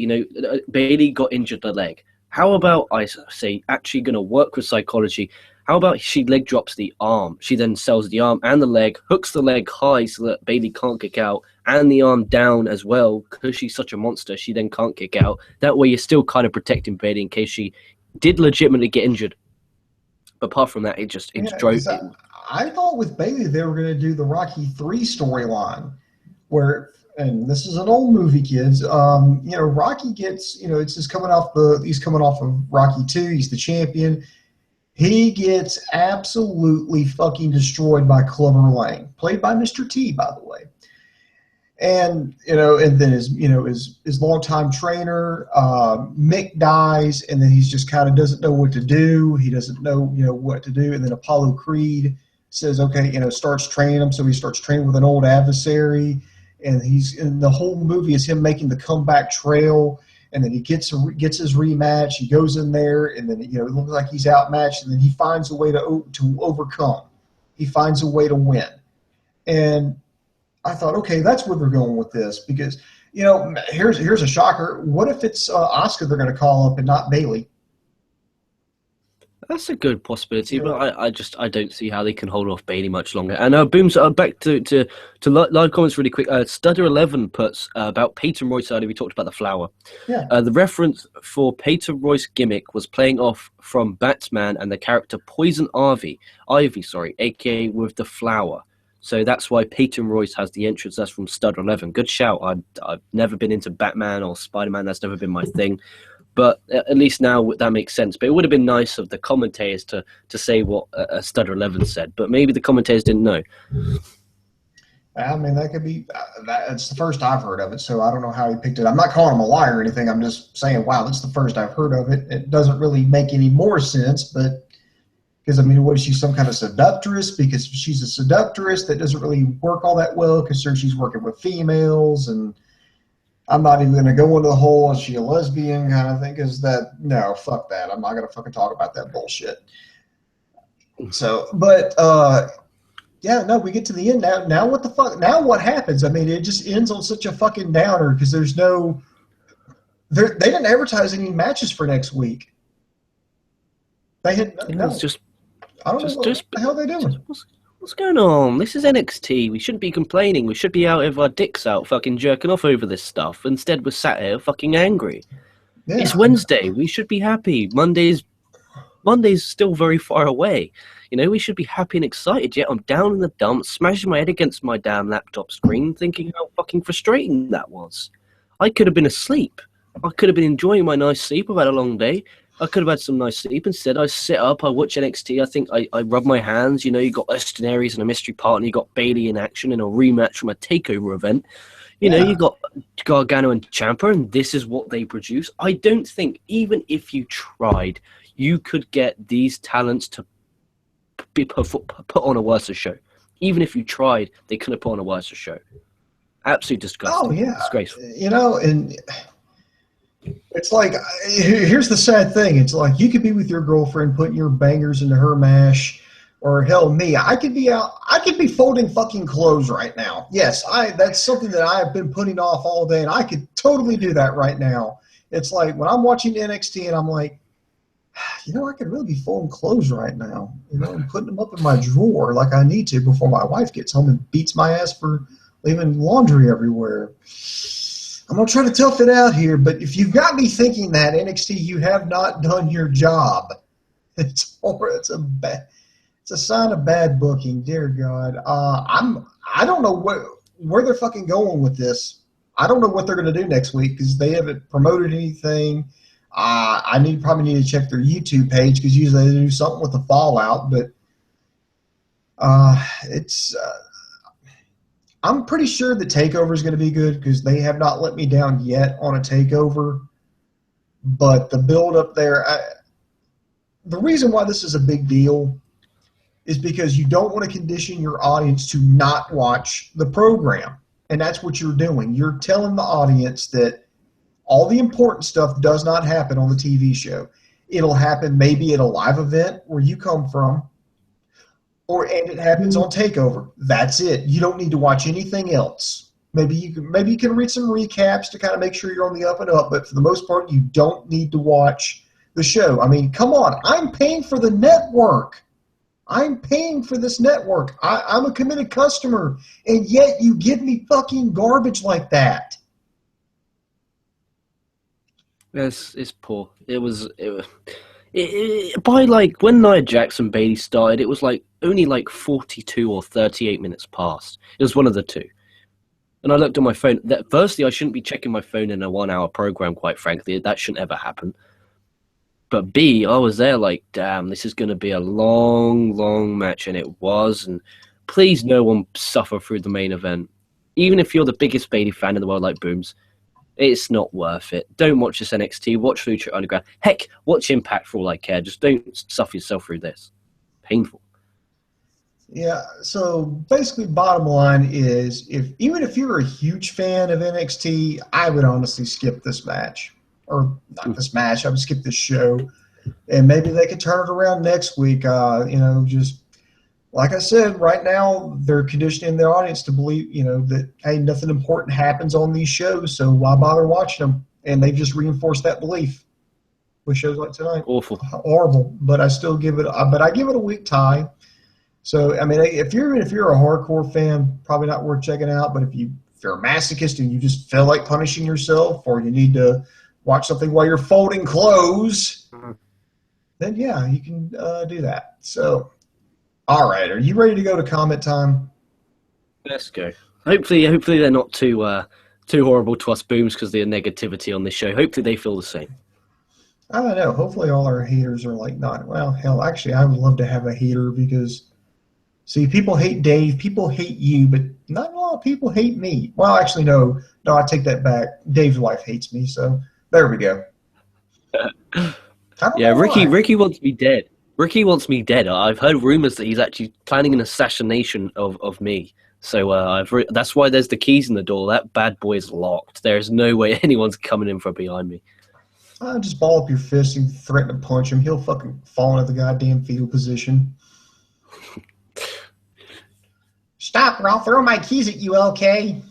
Bayley got injured the leg. How about, I say, actually going to work with psychology? How about she leg drops the arm? She then sells the arm and the leg, hooks the leg high so that Bayley can't kick out, and the arm down as well, because she's such a monster, she then can't kick out. That way you're still kind of protecting Bayley in case she did legitimately get injured. But apart from that, it drove. I thought with Bayley they were going to do the Rocky 3 storyline, where, and this is an old movie, kids. Rocky gets, it's just he's coming off of Rocky 2. He's the champion. He gets absolutely fucking destroyed by Clubber Lang, played by Mr. T, by the way. And and then his longtime trainer Mick dies, and then he's just kind of doesn't know what to do. He doesn't know what to do, and then Apollo Creed says, okay, starts training him. So he starts training with an old adversary, and the whole movie is him making the comeback trail. And then he gets his rematch. He goes in there, and then it looks like he's outmatched, and then he finds a way to overcome. He finds a way to win, and I thought, okay, that's where they're going with this, because here's a shocker. What if it's Asuka they're going to call up and not Bayley? That's a good possibility, but I don't see how they can hold off Bayley much longer. And Booms, back to live comments really quick. Studder11 puts about Peyton Royce earlier. We talked about the flower. Yeah. The reference for Peyton Royce gimmick was playing off from Batman and the character Poison Ivy, aka with the flower. So that's why Peyton Royce has the entrance. That's from Studder11. Good shout. I've never been into Batman or Spider-Man. That's never been my thing. But at least now that makes sense. But it would have been nice of the commentators to say what Studder11 said. But maybe the commentators didn't know. I mean, that could be that's the first I've heard of it, so I don't know how he picked it. I'm not calling him a liar or anything. I'm just saying, wow, that's the first I've heard of it. It doesn't really make any more sense, but because, what is she, some kind of seductress? Because she's a seductress, that doesn't really work all that well because she's working with females, and I'm not even going to go into the whole, is she a lesbian kind of thing? Because no, fuck that. I'm not going to fucking talk about that bullshit. So, but, yeah, no, we get to the end now. Now what the fuck? Now what happens? It just ends on such a fucking downer because there's no – they didn't advertise any matches for next week. They had no. It's just – I don't know what the hell they're doing. What's going on? This is NXT. We shouldn't be complaining. We should be out with our dicks out fucking jerking off over this stuff. Instead, we're sat here fucking angry. Yeah. It's Wednesday. We should be happy. Monday's still very far away. We should be happy and excited. Yet I'm down in the dumps, smashing my head against my damn laptop screen, thinking how fucking frustrating that was. I could have been asleep. I could have been enjoying my nice sleep. I've had a long day. I could have had some nice sleep. Instead, I sit up, I watch NXT. I think I rub my hands. You got Austin Aries and a mystery partner. You got Bayley in action in a rematch from a TakeOver event. You got Gargano and Ciampa, and this is what they produce. I don't think, even if you tried, you could get these talents to be put on a worse show. Even if you tried, they couldn't put on a worse show. Absolutely disgusting. Oh, yeah. Disgraceful. And it's like, here's the sad thing. It's like you could be with your girlfriend putting your bangers into her mash, or hell, me. I could be folding fucking clothes right now. Yes, that's something that I have been putting off all day, and I could totally do that right now. It's like when I'm watching NXT and I'm like, I could really be folding clothes right now, and putting them up in my drawer like I need to before my wife gets home and beats my ass for leaving laundry everywhere. I'm going to try to tough it out here, but if you've got me thinking that, NXT, you have not done your job. It's a sign of bad booking, dear God. I don't know where they're fucking going with this. I don't know what they're going to do next week because they haven't promoted anything. I probably need to check their YouTube page because usually they do something with the fallout, but I'm pretty sure the TakeOver is going to be good because they have not let me down yet on a TakeOver. But the build up there, the reason why this is a big deal is because you don't want to condition your audience to not watch the program. And that's what you're doing. You're telling the audience that all the important stuff does not happen on the TV show. It'll happen maybe at a live event where you come from, and it happens on TakeOver. That's it. You don't need to watch anything else. Maybe you can read some recaps to kind of make sure you're on the up and up, but for the most part, you don't need to watch the show. I mean, come on. I'm paying for the network. I'm paying for this network. I'm a committed customer, and yet you give me fucking garbage like that. Yes, it's poor. It was by like when Nia Jax and Bayley started, it was like only like 42 or 38 minutes past. It was one of the two. And I looked at my phone. Firstly, I shouldn't be checking my phone in a 1 hour program, quite frankly. That shouldn't ever happen. But B, I was there like, damn, this is going to be a long, long match. And it was. And please no one suffer through the main event. Even if you're the biggest Bayley fan in the world like Booms, it's not worth it. Don't watch this NXT. Watch Lucha Underground. Heck, watch Impact for all I care. Just don't suffer yourself through this. Painful. Yeah, so basically bottom line is even if you're a huge fan of NXT, I would honestly skip this match. Or not this match, I would skip this show. And maybe they could turn it around next week. Just like I said, right now they're conditioning their audience to believe, that, hey, nothing important happens on these shows, so why bother watching them? And they've just reinforced that belief with shows like tonight. Awful. Horrible. But I still give it a weak tie. So, I mean, if you're a hardcore fan, probably not worth checking out. But if you're a masochist and you just feel like punishing yourself, or you need to watch something while you're folding clothes, then yeah, you can do that. So, all right, are you ready to go to comment time? Let's go. Hopefully they're not too horrible to us Booms because of the negativity on this show. Hopefully they feel the same. I don't know. Hopefully all our haters are like not. Well, hell, actually, I would love to have a hater because, see, people hate Dave, people hate you, but not a lot of people hate me. Well, actually, no, I take that back. Dave's wife hates me, so there we go. Yeah, Ricky wants me dead. Ricky wants me dead. I've heard rumors that he's actually planning an assassination of me. So that's why there's the keys in the door. That bad boy is locked. There's no way anyone's coming in from behind me. Just ball up your fist and threaten to punch him. He'll fucking fall into the goddamn fetal position. Stop, or I'll throw my keys at you, LK.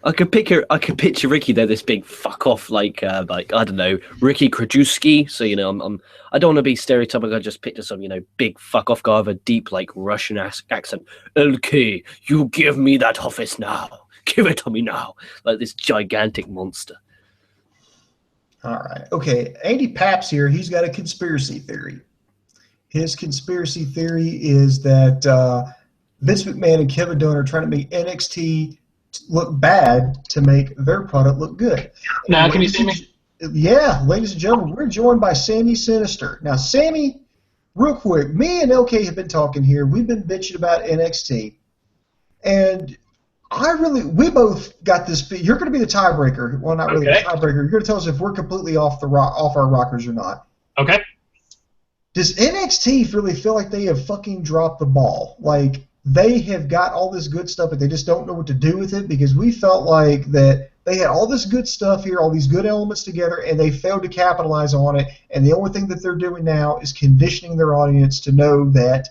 I could picture Ricky there, this big fuck off, like I don't know, Ricky Krajewski. So I don't want to be stereotypical. I just picture some big fuck off guy with a deep like Russian accent. LK, you give me that office now. Give it to me now, like this gigantic monster. All right, okay. Andy Paps here. He's got a conspiracy theory. His conspiracy theory is that Vince McMahon and Kevin Dunn are trying to make NXT look bad to make their product look good. Now, can you see me? Yeah, ladies and gentlemen, we're joined by Sammy Synister. Now, Sammy, real quick, me and LK have been talking here. We've been bitching about NXT, and we both got this. You're going to be the tiebreaker. Well, not really the tiebreaker. You're going to tell us if we're completely off our rockers or not. Okay. Does NXT really feel like they have fucking dropped the ball? Like, they have got all this good stuff, but they just don't know what to do with it, because we felt like that they had all this good stuff here, all these good elements together, and they failed to capitalize on it. And the only thing that they're doing now is conditioning their audience to know that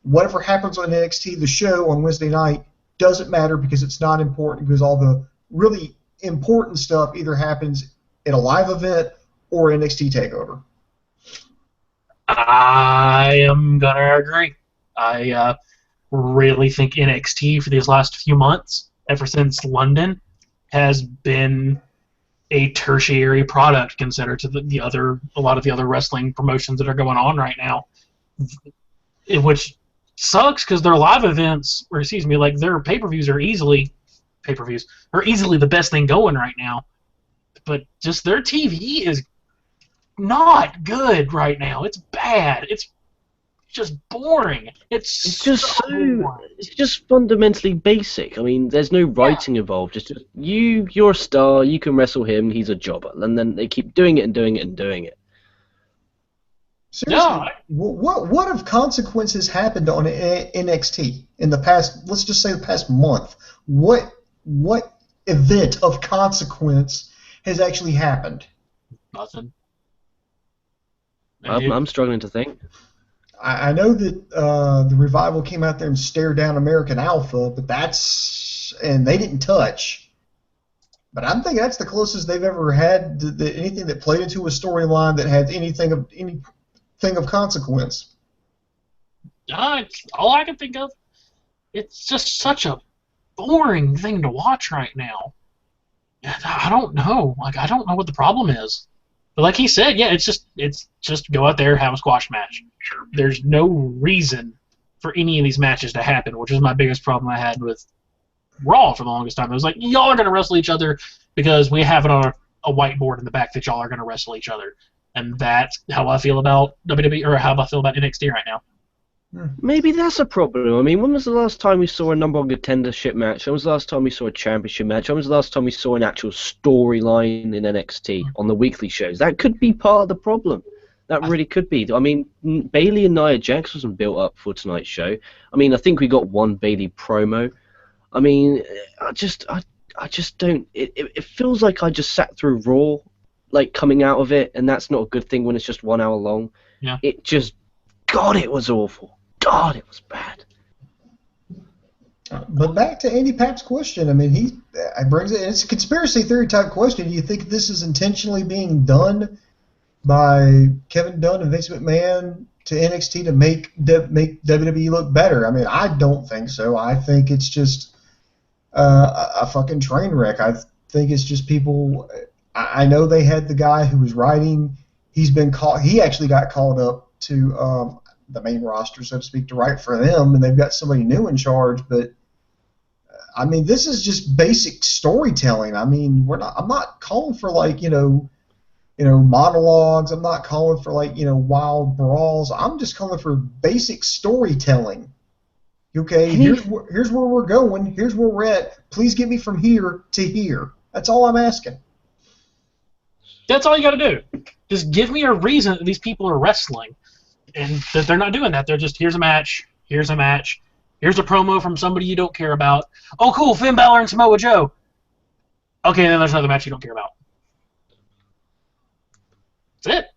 whatever happens on NXT, the show on Wednesday night, doesn't matter because it's not important, because all the really important stuff either happens at a live event or NXT TakeOver. I am going to agree. I really think NXT for these last few months, ever since London, has been a tertiary product compared to a lot of the other wrestling promotions that are going on right now, which sucks because their live events, or excuse me, like their pay-per-views are easily the best thing going right now, but just their TV is not good right now. It's bad. just boring. It's just so boring. it's just fundamentally basic. I mean, there's no writing involved. It's just you're a star, you can wrestle him, he's a jobber, and then they keep doing it and doing it and doing it. Seriously, No, what of consequences happened on NXT in the past? Let's just say the past month. What event of consequence has actually happened? nothing. I'm struggling to think. I know that the Revival came out there and stared down American Alpha, but and they didn't touch. But I'm thinking that's the closest they've ever had to anything that played into a storyline that had anything of consequence. All I can think of, it's just such a boring thing to watch right now. I don't know. I don't know what the problem is. But like he said, yeah, it's just go out there, have a squash match. Sure. There's no reason for any of these matches to happen, which is my biggest problem I had with Raw for the longest time. It was like, y'all are going to wrestle each other because we have it on a whiteboard in the back that y'all are going to wrestle each other. And that's how I feel about WWE, or how I feel about NXT right now. Maybe that's a problem. I mean, when was the last time we saw a number one contendership match? When was the last time we saw a championship match? When was the last time we saw an actual storyline in NXT on the weekly shows? That could be part of the problem. That really could be. I mean, Bayley and Nia Jax wasn't built up for tonight's show. I mean, I think we got one Bayley promo. I mean, I just don't. It feels like I just sat through Raw, like coming out of it, and that's not a good thing when it's just 1 hour long. Yeah. It just, God, it was awful. God, it was bad. But back to Andy Papp's question. I mean, he brings it. It's a conspiracy theory type question. Do you think this is intentionally being done by Kevin Dunn and Vince McMahon to NXT to make WWE look better? I mean, I don't think so. I think it's just a fucking train wreck. I think it's just people. I know they had the guy who was writing. He's been called. He actually got called up to the main roster, so to speak, to write for them, and they've got somebody new in charge. But I mean, this is just basic storytelling. I mean, I'm not calling for monologues. I'm not calling for wild brawls. I'm just calling for basic storytelling. Okay, here's where we're going. Here's where we're at. Please get me from here to here. That's all I'm asking. That's all you got to do. Just give me a reason that these people are wrestling, and that they're not doing that. They're just, here's a match, here's a promo from somebody you don't care about. Oh, cool, Finn Balor and Samoa Joe. Okay, then there's another match you don't care about. That's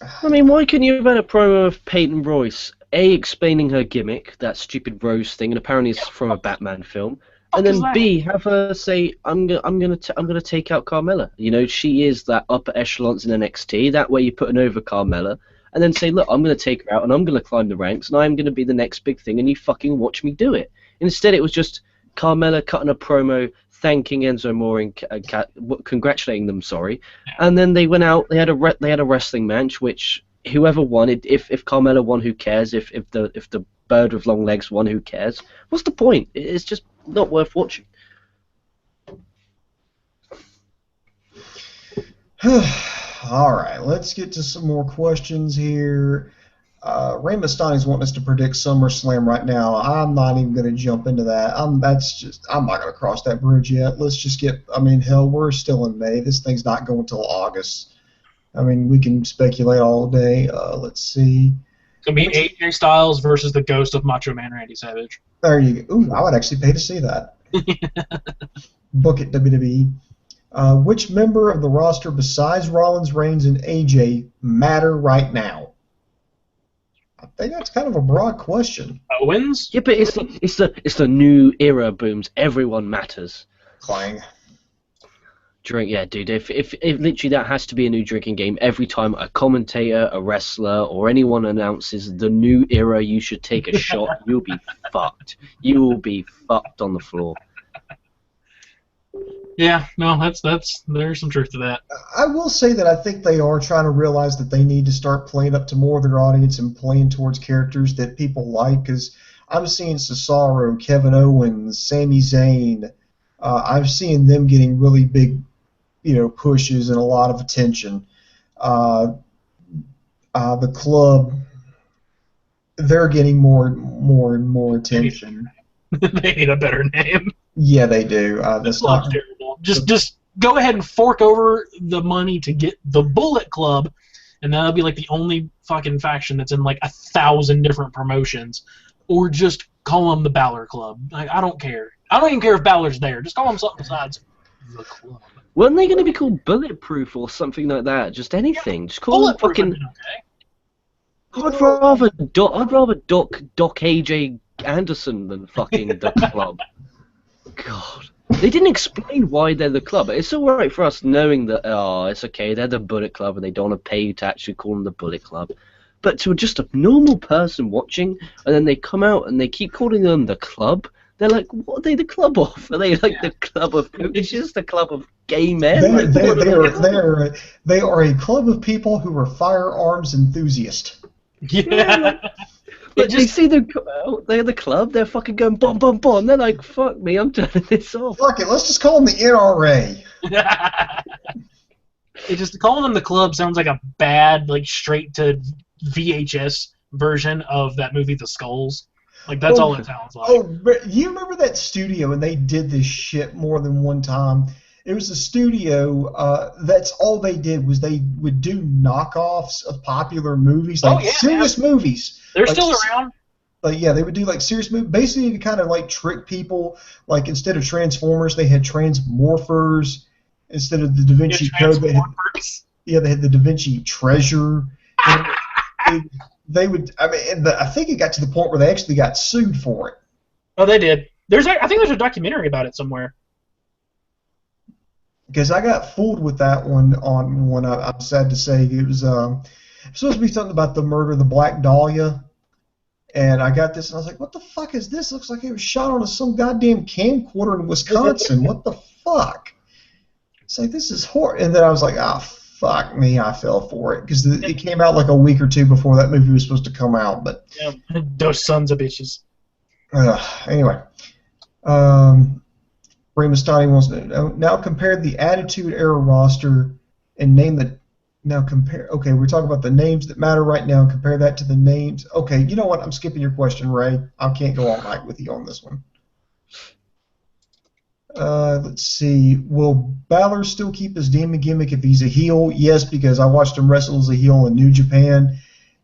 it. I mean, why couldn't you have had a promo of Peyton Royce, A, explaining her gimmick, that stupid Rose thing, and apparently it's from a Batman film, and then B, have her say, I'm gonna take out Carmella. You know, she is that upper echelons in NXT. That way, you're putting over Carmella, and then say, look, I'm gonna take her out, and I'm gonna climb the ranks, and I'm gonna be the next big thing, and you fucking watch me do it. Instead, it was just Carmella cutting a promo, thanking Enzo Amore and congratulating them. And then they went out. They had a wrestling match, which whoever won, if Carmella won, who cares? If the bird with long legs won, who cares? What's the point? It's just not worth watching. All right, let's get to some more questions here. Ray Mastani's wanting us to predict SummerSlam right now. I'm not even going to jump into that. I'm not going to cross that bridge yet. Let's just hell, we're still in May. This thing's not going until August. I mean, we can speculate all day. Let's see. It's going to be AJ Styles versus the ghost of Macho Man Randy Savage. There you go. Ooh, I would actually pay to see that. Book it, WWE. Which member of the roster besides Rollins, Reigns, and AJ matter right now? I think that's kind of a broad question. Owens? Yeah, but it's the new era booms. Everyone matters. Clang. Drink, yeah, dude. If literally that has to be a new drinking game every time a commentator, a wrestler, or anyone announces the new era, you should take a shot. You'll be fucked. You will be fucked on the floor. Yeah, no, there's some truth to that. I will say that I think they are trying to realize that they need to start playing up to more of their audience and playing towards characters that people like. Because I'm seeing Cesaro, Kevin Owens, Sami Zayn. I've seen them getting really big, pushes and a lot of attention. the club, they're getting more and more attention. They need a better name. Yeah, they do. This club's terrible. Just go ahead and fork over the money to get the Bullet Club, and that'll be like the only fucking faction that's in like 1,000 different promotions. Or just call them the Balor Club. Like, I don't care. I don't even care if Balor's there. Just call them something besides the club. Weren't they going to be called Bulletproof or something like that? Just anything. Just call them fucking. Okay. I'd rather Doc AJ Anderson than fucking the club. God. They didn't explain why they're the club. It's alright for us knowing that, it's okay, they're the Bullet Club and they don't want to pay you to actually call them the Bullet Club. But to just a normal person watching, and then they come out and they keep calling them the club, they're like, what are they the club of? Are they like the club of coaches, the club of gay men? They are a club of people who are firearms enthusiasts. Yeah. But they see them come out, they're the club, they're fucking going bomb, bomb, bomb. They're like, fuck me, I'm turning this off. Fuck it, let's just call them the NRA. It just calling them the club sounds like a bad, like straight to VHS version of that movie, The Skulls. Like that's all it sounds like. Oh, but you remember that studio, and they did this shit more than one time. It was a studio. That's all they did was they would do knockoffs of popular movies, like serious movies. They're like, still around. Like they would do like serious movies, basically to kind of like trick people. Like instead of Transformers, they had Transmorphers. Instead of the Da Vinci Code, they had the Da Vinci Treasure. They would. I mean, I think it got to the point where they actually got sued for it. Oh, they did. I think there's a documentary about it somewhere. Because I got fooled with that one on one. I'm sad to say it was supposed to be something about the murder of the Black Dahlia, and I got this and I was like, "What the fuck is this? Looks like it was shot on some goddamn camcorder in Wisconsin. What the fuck?" It's like this is horrible. And then I was like, "Ah, fuck me!" I fell for it because it came out like a week or two before that movie was supposed to come out. But those sons of bitches. Anyway. Ray Mastani wants to know, now compare the Attitude Era roster and name the okay, we're talking about the names that matter right now and compare that to the names. Okay, you know what? I'm skipping your question, Ray. I can't go all night with you on this one. Let's see. Will Balor still keep his demon gimmick if he's a heel? Yes, because I watched him wrestle as a heel in New Japan.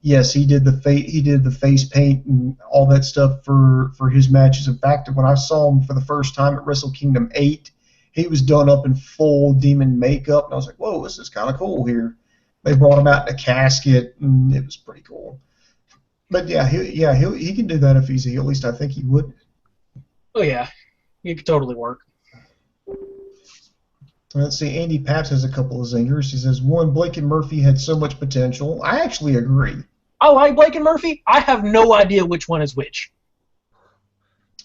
Yes, he did the face paint and all that stuff for his matches. In fact, when I saw him for the first time at Wrestle Kingdom 8, he was done up in full demon makeup, and I was like, "Whoa, this is kind of cool here." They brought him out in a casket, and it was pretty cool. But yeah, he can do that if he's a heel. At least I think he would. Oh yeah, he could totally work. Let's see. Andy Paps has a couple of zingers. He says, "One, Blake and Murphy had so much potential." I actually agree. I like Blake and Murphy. I have no idea which one is which.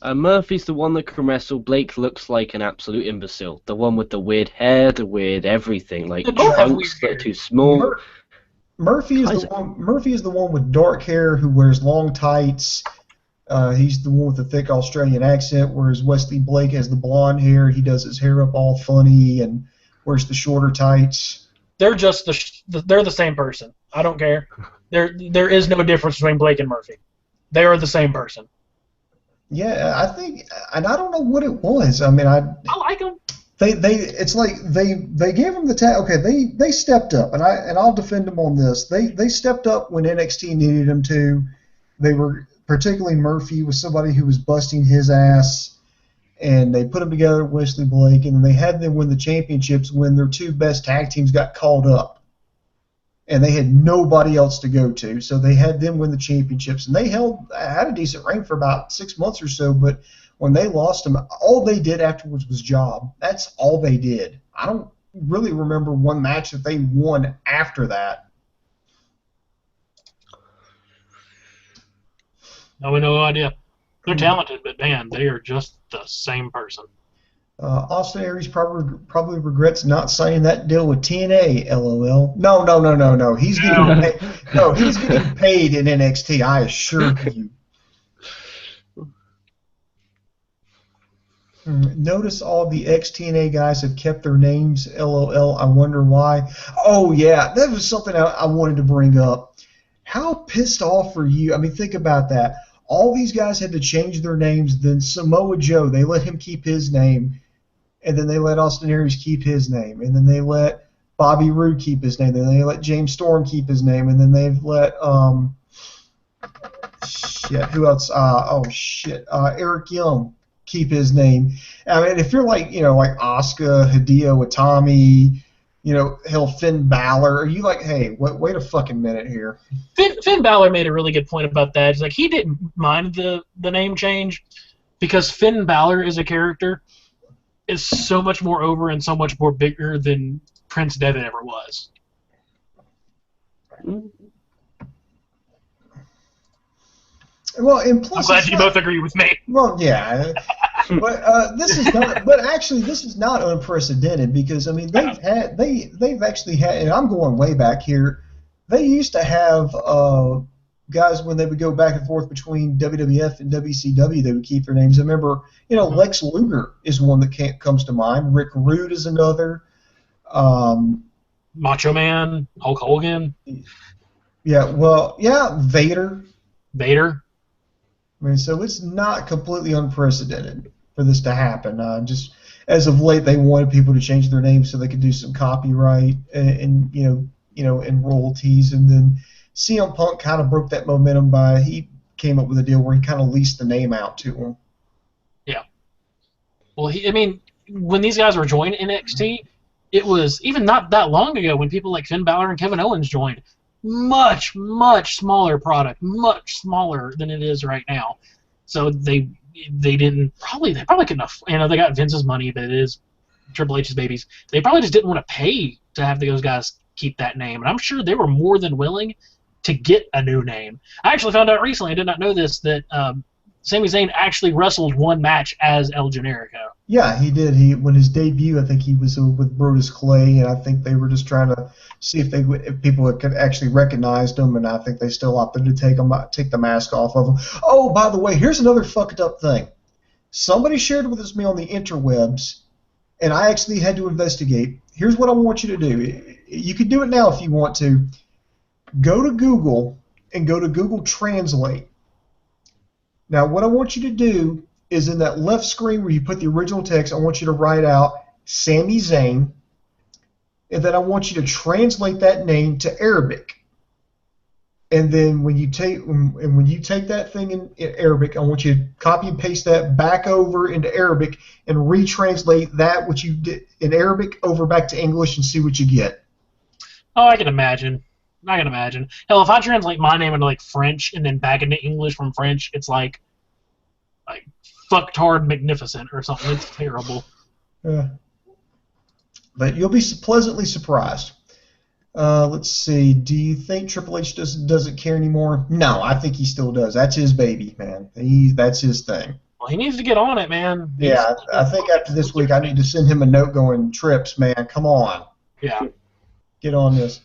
Murphy's the one that can wrestle. Blake looks like an absolute imbecile. The one with the weird hair, the weird everything, like trunks that are too small. Murphy is the one with dark hair who wears long tights. He's the one with the thick Australian accent, whereas Wesley Blake has the blonde hair. He does his hair up all funny and wears the shorter tights. They're just they're the same person. I don't care. There is no difference between Blake and Murphy. They are the same person. Yeah, I think, and I don't know what it was. I mean, I like them. It's like they gave them the tag. Okay, they stepped up, and I'll defend them on this. They stepped up when NXT needed them to. They were, particularly Murphy, was somebody who was busting his ass, and they put them together with Wesley Blake, and they had them win the championships when their two best tag teams got called up. And they had nobody else to go to, so they had them win the championships. And they had a decent reign for about 6 months or so, but when they lost them, all they did afterwards was job. That's all they did. I don't really remember one match that they won after that. No idea. They're talented, but man, they are just the same person. Austin Aries probably regrets not signing that deal with TNA. LOL. No. He's getting paid. No, he's getting paid in NXT. I assure you. Notice all the ex-TNA guys have kept their names. LOL. I wonder why. Oh yeah, that was something I wanted to bring up. How pissed off are you? I mean, think about that. All these guys had to change their names. Then Samoa Joe, they let him keep his name. And then they let Austin Aries keep his name. And then they let Bobby Roode keep his name. And then they let James Storm keep his name. And then they've let, who else? Eric Young keep his name. I mean, if you're like, like Asuka, Hideo Itami, hell, Finn Balor, are you like, hey, wait a fucking minute here? Finn Balor made a really good point about that. He's like, he didn't mind the name change because Finn Balor is a character is so much more over and so much more bigger than Prince Devitt ever was. Well, and plus, I'm glad you both agree with me. Well, yeah, but this is not. But actually, this is not unprecedented because I mean they've actually had, and I'm going way back here. They used to have guys when they would go back and forth between WWF and WCW. They would keep their names. I remember, Lex Luger is one that comes to mind. Rick Rude is another. Macho Man, Hulk Hogan. Yeah, well, yeah, Vader. I mean, so it's not completely unprecedented for this to happen. Just as of late, they wanted people to change their names so they could do some copyright and and royalties. And then CM Punk kind of broke that momentum he came up with a deal where he kind of leased the name out to him. Yeah. Well, when these guys were joining NXT, it was even not that long ago when people like Finn Balor and Kevin Owens joined. Much, much smaller product, much smaller than it is right now. So they probably couldn't afford, they got Vince's money, but it is Triple H's babies. They probably just didn't want to pay to have those guys keep that name. And I'm sure they were more than willing to get a new name. I actually found out recently, I did not know this, that Sami Zayn actually wrestled one match as El Generico. Yeah, he did. When his debut, I think he was with Brodus Clay, and I think they were just trying to see if people could actually recognize him, and I think they still opted to take the mask off of him. Oh, by the way, here's another fucked up thing. Somebody shared with me on the interwebs, and I actually had to investigate. Here's what I want you to do. You can do it now if you want to. Go to Google and go to Google Translate. Now, what I want you to do is in that left screen where you put the original text, I want you to write out Sami Zayn, and then I want you to translate that name to Arabic. And then when you take that thing in Arabic, I want you to copy and paste that back over into Arabic and retranslate that which you did in Arabic over back to English and see what you get. Oh, I can imagine. Hell, if I translate my name into like French and then back into English from French, it's like fucktard magnificent or something. It's terrible. But you'll be pleasantly surprised. Let's see. Do you think Triple H doesn't care anymore? No, I think he still does. That's his baby, man. That's his thing. Well, he needs to get on it, man. Yeah, I think after this week I need to send him a note going, Trips, man, come on. Yeah. Get on this.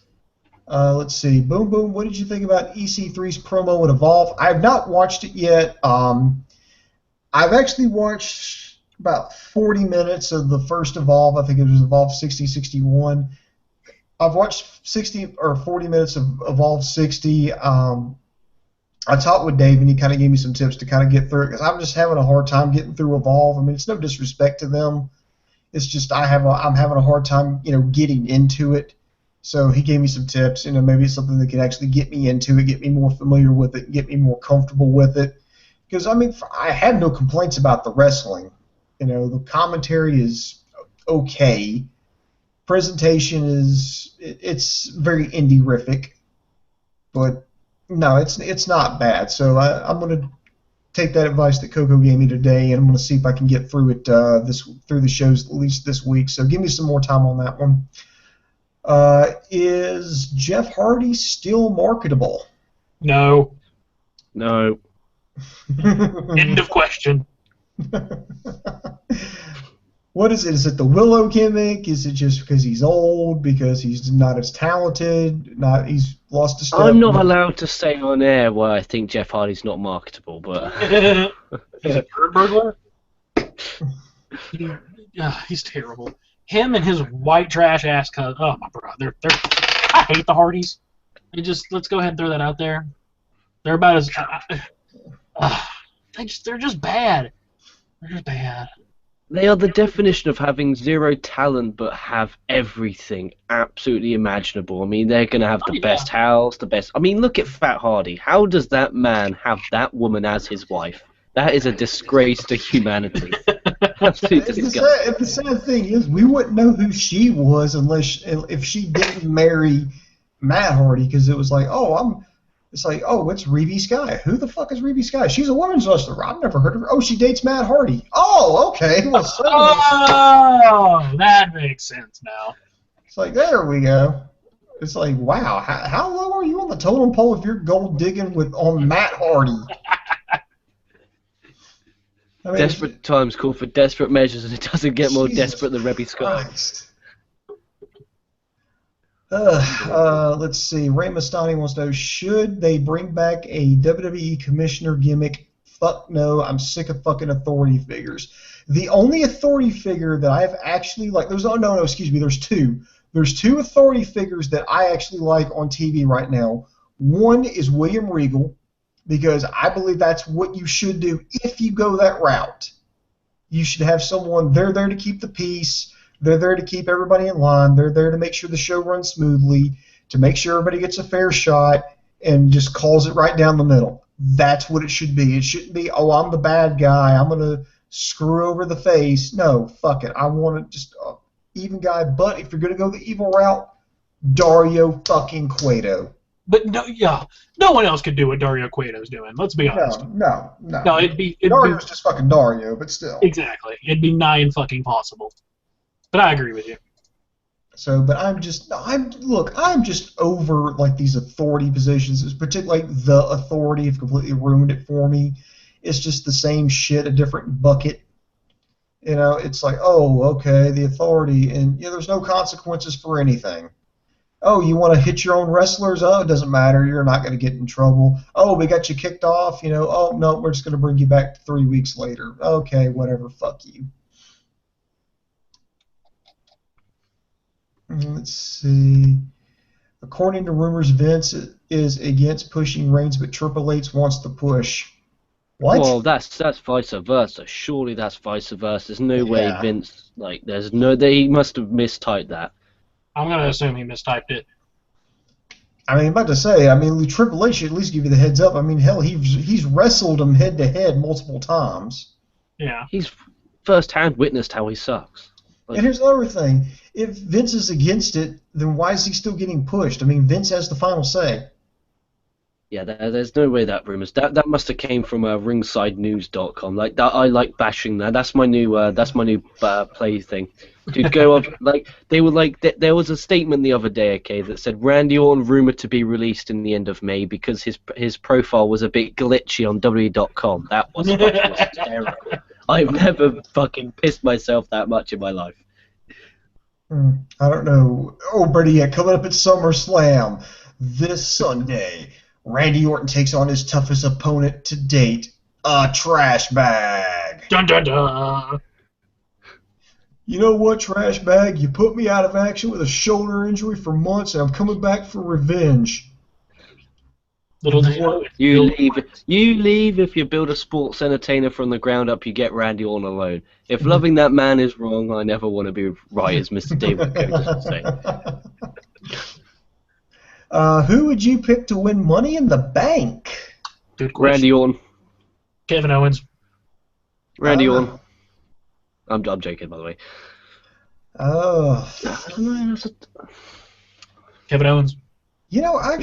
Let's see. Boom Boom, what did you think about EC3's promo at Evolve? I have not watched it yet. I've actually watched about 40 minutes of the first Evolve. I think it was Evolve 60-61. I've watched 60 or 40 minutes of Evolve 60. I talked with Dave, and he kind of gave me some tips to kind of get through it, because I'm just having a hard time getting through Evolve. I mean, it's no disrespect to them. It's just I'm having a hard time, getting into it. So he gave me some tips, maybe it's something that can actually get me into it, get me more familiar with it, get me more comfortable with it. Because, I had no complaints about the wrestling. The commentary is okay. Presentation it's very indie-rific. But, no, it's not bad. So I'm going to take that advice that Coco gave me today, and I'm going to see if I can get through it through the shows at least this week. So give me some more time on that one. Is Jeff Hardy still marketable? No. End of question. What is it? Is it the Willow gimmick? Is it just because he's old? Because he's not as talented? He's lost a step? I'm not allowed to say on air why I think Jeff Hardy's not marketable, but he's a bird burglar. He's terrible. Him and his white trash ass cousin. Oh my brother, I hate the Hardys. Let's go ahead and throw that out there. They're about as they're just bad. They're just bad. They are the definition of having zero talent but have everything absolutely imaginable. I mean, they're going to have the best house, the best... I mean, look at Fat Hardy. How does that man have that woman as his wife? That is a disgrace to humanity. The sad thing is, we wouldn't know who she was if she didn't marry Matt Hardy, because it was like, it's Reby Sky. Who the fuck is Reby Sky? She's a women's wrestler. I've never heard of her. Oh, she dates Matt Hardy. Oh, okay. Well, that makes sense now. It's like, there we go. It's like, wow, how low are you on the totem pole if you're gold digging on Matt Hardy? I mean, desperate times call for desperate measures, and it doesn't get more desperate than Reby Sky. Let's see. Ray Mastani wants to know, should they bring back a WWE commissioner gimmick? Fuck no. I'm sick of fucking authority figures. The only authority figure that I've actually there's two. There's two authority figures that I actually like on TV right now. One is William Regal, because I believe that's what you should do if you go that route. You should have someone, they're there to keep the peace. They're there to keep everybody in line. They're there to make sure the show runs smoothly, to make sure everybody gets a fair shot, and just calls it right down the middle. That's what it should be. It shouldn't be, I'm the bad guy, I'm going to screw over the face. No, fuck it. I want just even guy. But if you're going to go the evil route, Dario fucking Cueto. But no one else could do what Dario Cueto's doing. Let's be honest. No. Dario's just fucking Dario, but still. Exactly. It'd be nigh and fucking possible. But I agree with you. So, but I'm just over like these authority positions. It's particularly like the authority have completely ruined it for me. It's just the same shit, a different bucket. You know, it's like, the authority, and there's no consequences for anything. Oh, you want to hit your own wrestlers? Oh, it doesn't matter. You're not going to get in trouble. Oh, we got you kicked off. Oh, no, we're just going to bring you back 3 weeks later. Okay, whatever. Fuck you. Let's see. According to rumors, Vince is against pushing Reigns, but Triple H wants to push. What? Well, that's vice versa. Surely that's vice versa. There's no way Vince, he must have mistyped that. I'm going to assume he mistyped it. I mean, I'm about to say, Triple H should at least give you the heads up. I mean, hell, he's wrestled him head-to-head multiple times. Yeah. He's first-hand witnessed how he sucks. And here's the other thing. If Vince is against it, then why is he still getting pushed? I mean, Vince has the final say. Yeah, there's no way that rumors. That must have came from ringsidenews.com. Like that, I like bashing that. That's my new play thing. Dude, go up. There was a statement the other day, that said Randy Orton rumored to be released in the end of May because his profile was a bit glitchy on WWE.com. That was fucking hysterical. I've never fucking pissed myself that much in my life. I don't know. Oh, Brady, coming up at SummerSlam this Sunday, Randy Orton takes on his toughest opponent to date, a trash bag. Dun dun dun. You know what, trash bag? You put me out of action with a shoulder injury for months, and I'm coming back for revenge. You leave if you build a sports entertainer from the ground up. You get Randy Orton alone. If loving that man is wrong, I never want to be right, as Mr. David Coates would say. Who would you pick to win Money in the Bank? Good question. Randy Orton. Kevin Owens. Randy Orton. I'm joking, by the way. Kevin Owens. I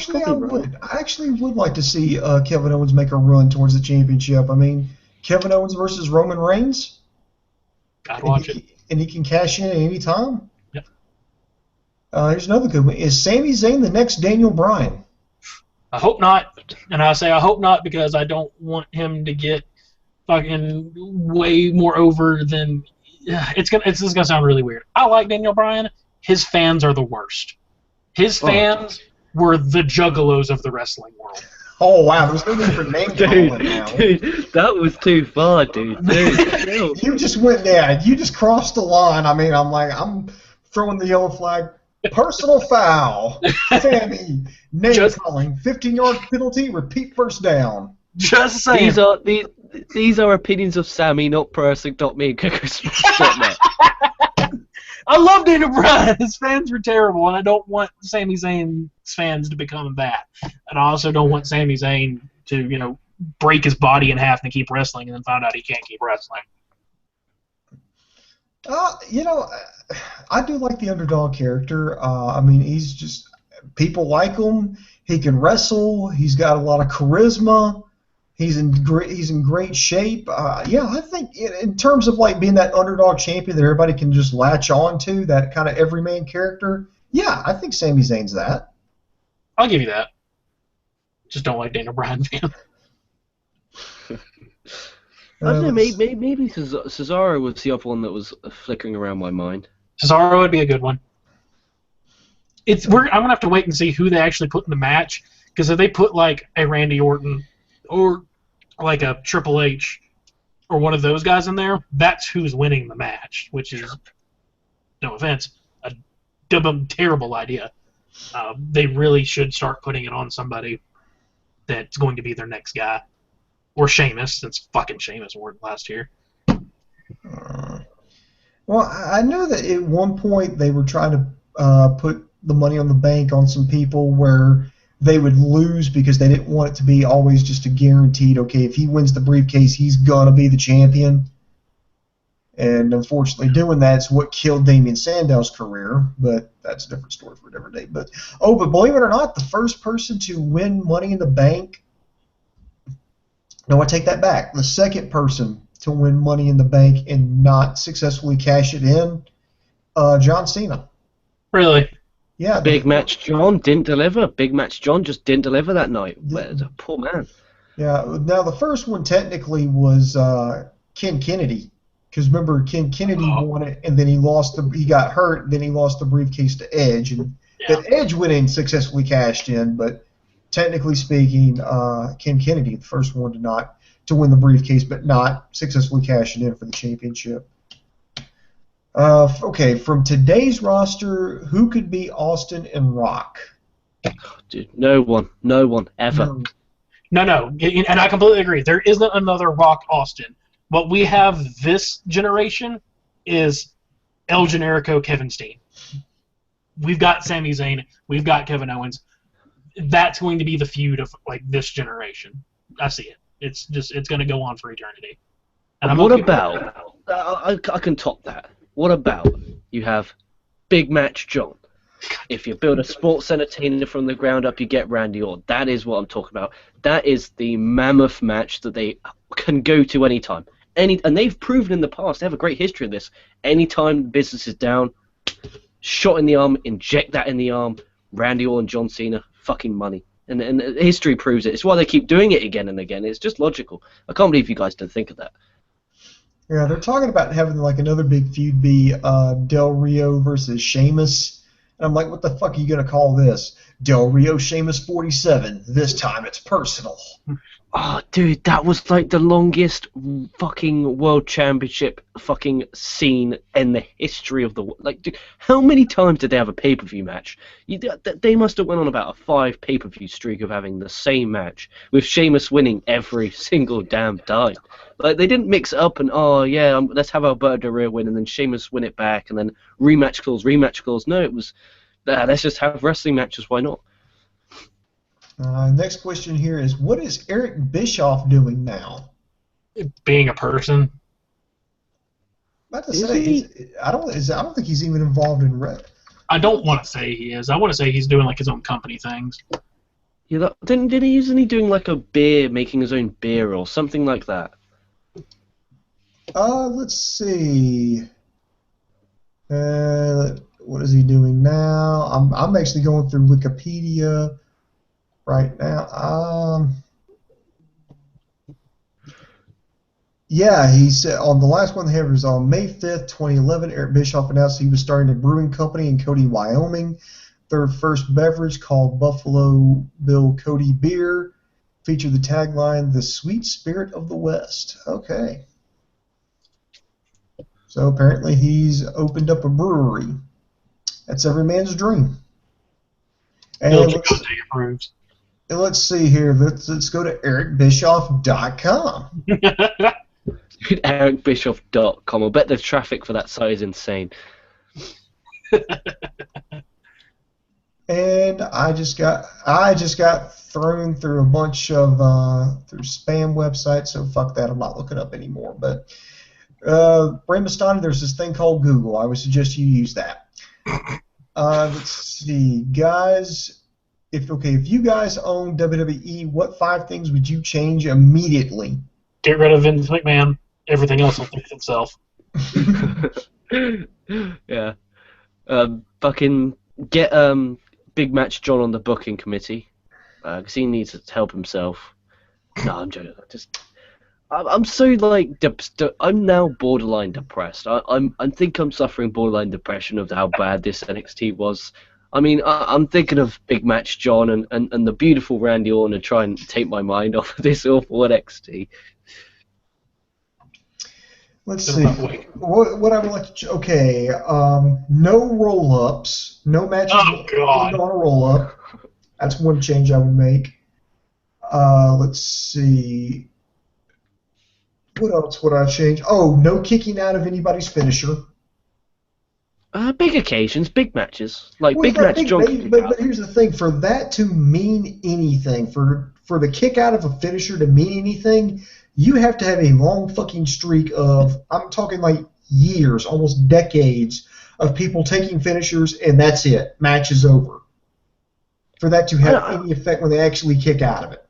actually would like to see Kevin Owens make a run towards the championship. I mean, Kevin Owens versus Roman Reigns. I'd watch it. And he can cash in at any time. Yep. Here's another good one. Is Sami Zayn the next Daniel Bryan? I hope not. And I say I hope not because I don't want him to get fucking way more over than... This is going to sound really weird. I like Daniel Bryan. His fans are the worst. His fans were the juggalos of the wrestling world. Oh, wow. There's no need for name calling now. Dude, that was too far, dude. You just went there. You just crossed the line. I mean, I'm throwing the yellow flag. Personal foul. Sammy, name calling. 15-yard penalty, repeat first down. Just saying. These are opinions of Sammy, not me, KocoSports.net. I love Daniel Bryan. His fans were terrible, and I don't want Sami Zayn's fans to become that. And I also don't want Sami Zayn to, break his body in half and keep wrestling and then find out he can't keep wrestling. I do like the underdog character. He's just, people like him. He can wrestle. He's got a lot of charisma. He's in great shape. I think in terms of like being that underdog champion that everybody can just latch on to, that kind of everyman character. Yeah, I think Sami Zayn's that. I'll give you that. Just don't like Daniel Bryan, fan. I don't know, maybe Cesaro was the other one that was flickering around my mind. Cesaro would be a good one. I'm going to have to wait and see who they actually put in the match, because if they put like a Randy Orton or like a Triple H or one of those guys in there, that's who's winning the match, which is, no offense, a terrible idea. They really should start putting it on somebody that's going to be their next guy. Or Sheamus, since fucking Sheamus won last year. Well, I know that at one point they were trying to put the Money on the Bank on some people where they would lose because they didn't want it to be always just a guaranteed, okay, if he wins the briefcase, he's going to be the champion. And unfortunately doing that's what killed Damien Sandow's career, but that's a different story for a different day. But believe it or not, the first person to win Money in the Bank, no, I take that back. The second person to win Money in the Bank and not successfully cash it in, John Cena. Really? Yeah. Big Match John didn't deliver. Big Match John just didn't deliver that night. Poor man. Yeah. Now the first one technically was Ken Kennedy, because remember Ken Kennedy won it and then he got hurt. Then he lost the briefcase to Edge, and then Edge went in and successfully cashed in, but. Technically speaking, Ken Kennedy, the first one to win the briefcase, but not successfully cashing in for the championship. Okay, from today's roster, who could be Austin and Rock? Dude, no one, ever. No, and I completely agree. There isn't another Rock Austin. What we have this generation is El Generico, Kevin Steen. We've got Sami Zayn. We've got Kevin Owens. That's going to be the feud of like this generation. I see it. It's going to go on for eternity. And what about? I can top that. What about you have Big Match John? If you build a sports entertainer from the ground up, you get Randy Orton. That is what I'm talking about. That is the mammoth match that they can go to anytime. And they've proven in the past they have a great history of this. Anytime business is down, shot in the arm, inject that in the arm. Randy Orton, John Cena. Fucking money. And history proves it. It's why they keep doing it again and again. It's just logical. I can't believe you guys didn't think of that. Yeah, they're talking about having like another big feud be Del Rio versus Sheamus. And I'm like, what the fuck are you going to call this? Del Rio Sheamus 47. This time it's personal. Oh, dude, that was like the longest fucking world championship fucking scene in the history of the world. Like, dude, how many times did they have a pay-per-view match? They must have went on about a 5 pay-per-view streak of having the same match, with Sheamus winning every single damn time. Like, they didn't mix it up and, let's have Alberto Del Rio win, and then Sheamus win it back, and then rematch clause. No, it was, let's just have wrestling matches, why not? Next question here is, what is Eric Bischoff doing now? Being a person. About to say, I don't think he's even involved in rep. I don't want to say he is. I want to say he's doing like his own company things. Yeah, isn't he doing like a beer, making his own beer or something like that? Let's see. What is he doing now? I'm actually going through Wikipedia right now. Yeah, he said on the last one they had was on May 5th, 2011, Eric Bischoff announced he was starting a brewing company in Cody, Wyoming. Their first beverage, called Buffalo Bill Cody Beer, featured the tagline, "The Sweet Spirit of the West." Okay. So apparently he's opened up a brewery. That's every man's dream. Bill And Chicote approves. let's see here. Let's go to ericbischoff.com. EricBischoff.com. I bet the traffic for that site is insane. And I just got thrown through a bunch of through spam websites, so fuck that. I'm not looking up anymore. But Brambistani, there's this thing called Google. I would suggest you use that. Let's see, guys. If you guys own WWE, what 5 things would you change immediately? Get rid of Vince McMahon. Everything else will fix itself. Yeah. Fucking get Big Match John on the booking committee, because he needs to help himself. No, I'm joking. I'm so like I'm now borderline depressed. I think I'm suffering borderline depression of how bad this NXT was. I mean, I'm thinking of Big Match John and the beautiful Randy Orton to try and take my mind off of this awful NXT. Let's see. What I would like to... Okay, no roll-ups. No matches on a roll-up. That's one change I would make. Let's see. What else would I change? Oh, no kicking out of anybody's finisher. Big occasions, big matches. Like Big Match John. But here's the thing. For that to mean anything, for the kick out of a finisher to mean anything, you have to have a long fucking streak of, I'm talking like years, almost decades, of people taking finishers, and that's it. Match is over. For that to have any effect when they actually kick out of it.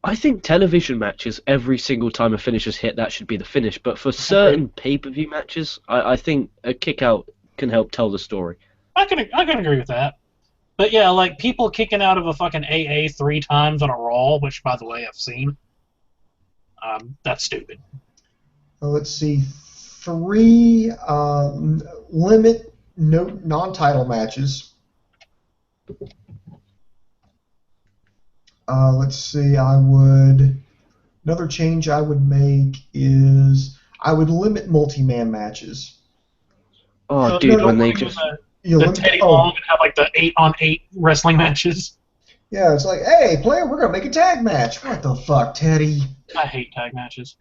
I think television matches, every single time a finisher's hit, that should be the finish. But for certain pay-per-view matches, I think a kick-out can help tell the story. I can agree with that. But yeah, like people kicking out of a fucking AA 3 times on a Raw, which, by the way, I've seen. That's stupid. Well, let's see. 3, limit non-title matches. Let's see. Another change I would make is I would limit multi-man matches. Oh, dude, when they just... The Teddy Long and have like the 8-on-8 wrestling matches. Yeah, it's like, hey, player, we're going to make a tag match. What the fuck, Teddy? I hate tag matches.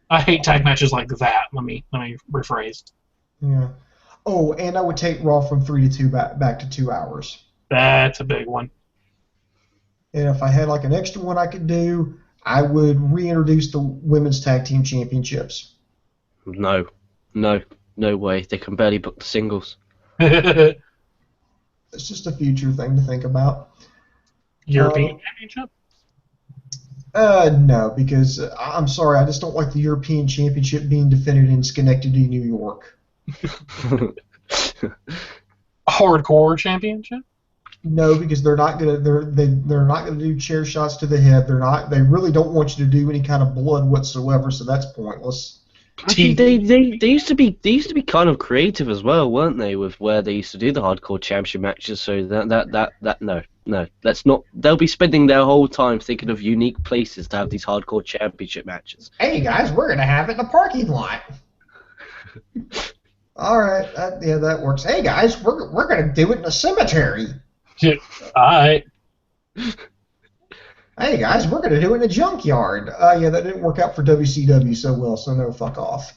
I hate tag matches like that. Let me rephrase. Yeah. Oh, and I would take Raw from 3 to 2 back to 2 hours. That's a big one. And if I had like an extra one I could do, I would reintroduce the women's tag team championships. No way. They can barely book the singles. It's just a future thing to think about. European Championship? No, because I'm sorry, I just don't like the European Championship being defended in Schenectady, New York. Hardcore Championship? No, because they're not gonna do chair shots to the head. They really don't want you to do any kind of blood whatsoever, so that's pointless. Actually, they used to be kind of creative as well, weren't they? With where they used to do the hardcore championship matches. So no, let's not. They'll be spending their whole time thinking of unique places to have these hardcore championship matches. Hey guys, we're gonna have it in the parking lot. All right, that works. Hey guys, we're gonna do it in a cemetery. Alright. Hey guys, we're gonna do it in a junkyard. Yeah, that didn't work out for WCW so well, so no, fuck off.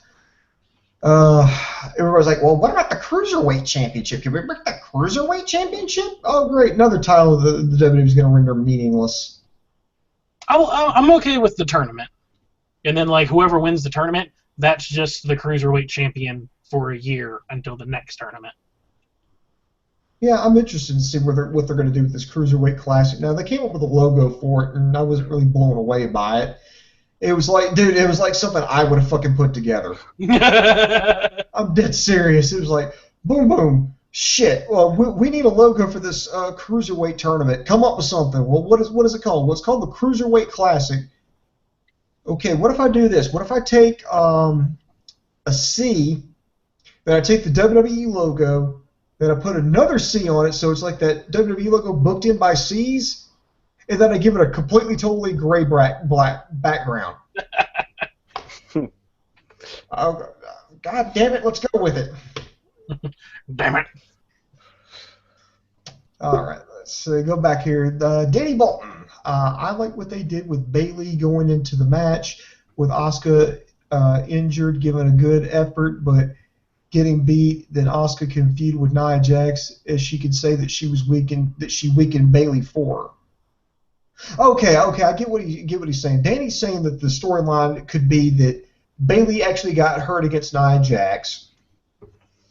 Everybody's like, well, what about the Cruiserweight Championship? Can we make the Cruiserweight Championship? Oh, great, another title the WWE is gonna render meaningless. I'm okay with the tournament, and then like whoever wins the tournament, that's just the Cruiserweight Champion for a year until the next tournament. Yeah, I'm interested to see what they're going to do with this Cruiserweight Classic. Now, they came up with a logo for it, and I wasn't really blown away by it. It was like, dude, it was like something I would have fucking put together. I'm dead serious. It was like, boom, boom, shit. Well, we need a logo for this Cruiserweight tournament. Come up with something. Well, what is it called? Well, it's called the Cruiserweight Classic. Okay, what if I do this? What if I take a C, then I take the WWE logo, then I put another C on it, so it's like that WWE logo booked in by C's, and then I give it a completely, totally gray black background. Oh, God damn it, let's go with it. Damn it. All right, let's go back here. Danny Bolton. I like what they did with Bayley going into the match with Asuka injured, giving a good effort, but getting beat. Then Asuka can feud with Nia Jax, as she could say that she weakened Bayley for her. Okay, I get what he's saying. Danny's saying that the storyline could be that Bayley actually got hurt against Nia Jax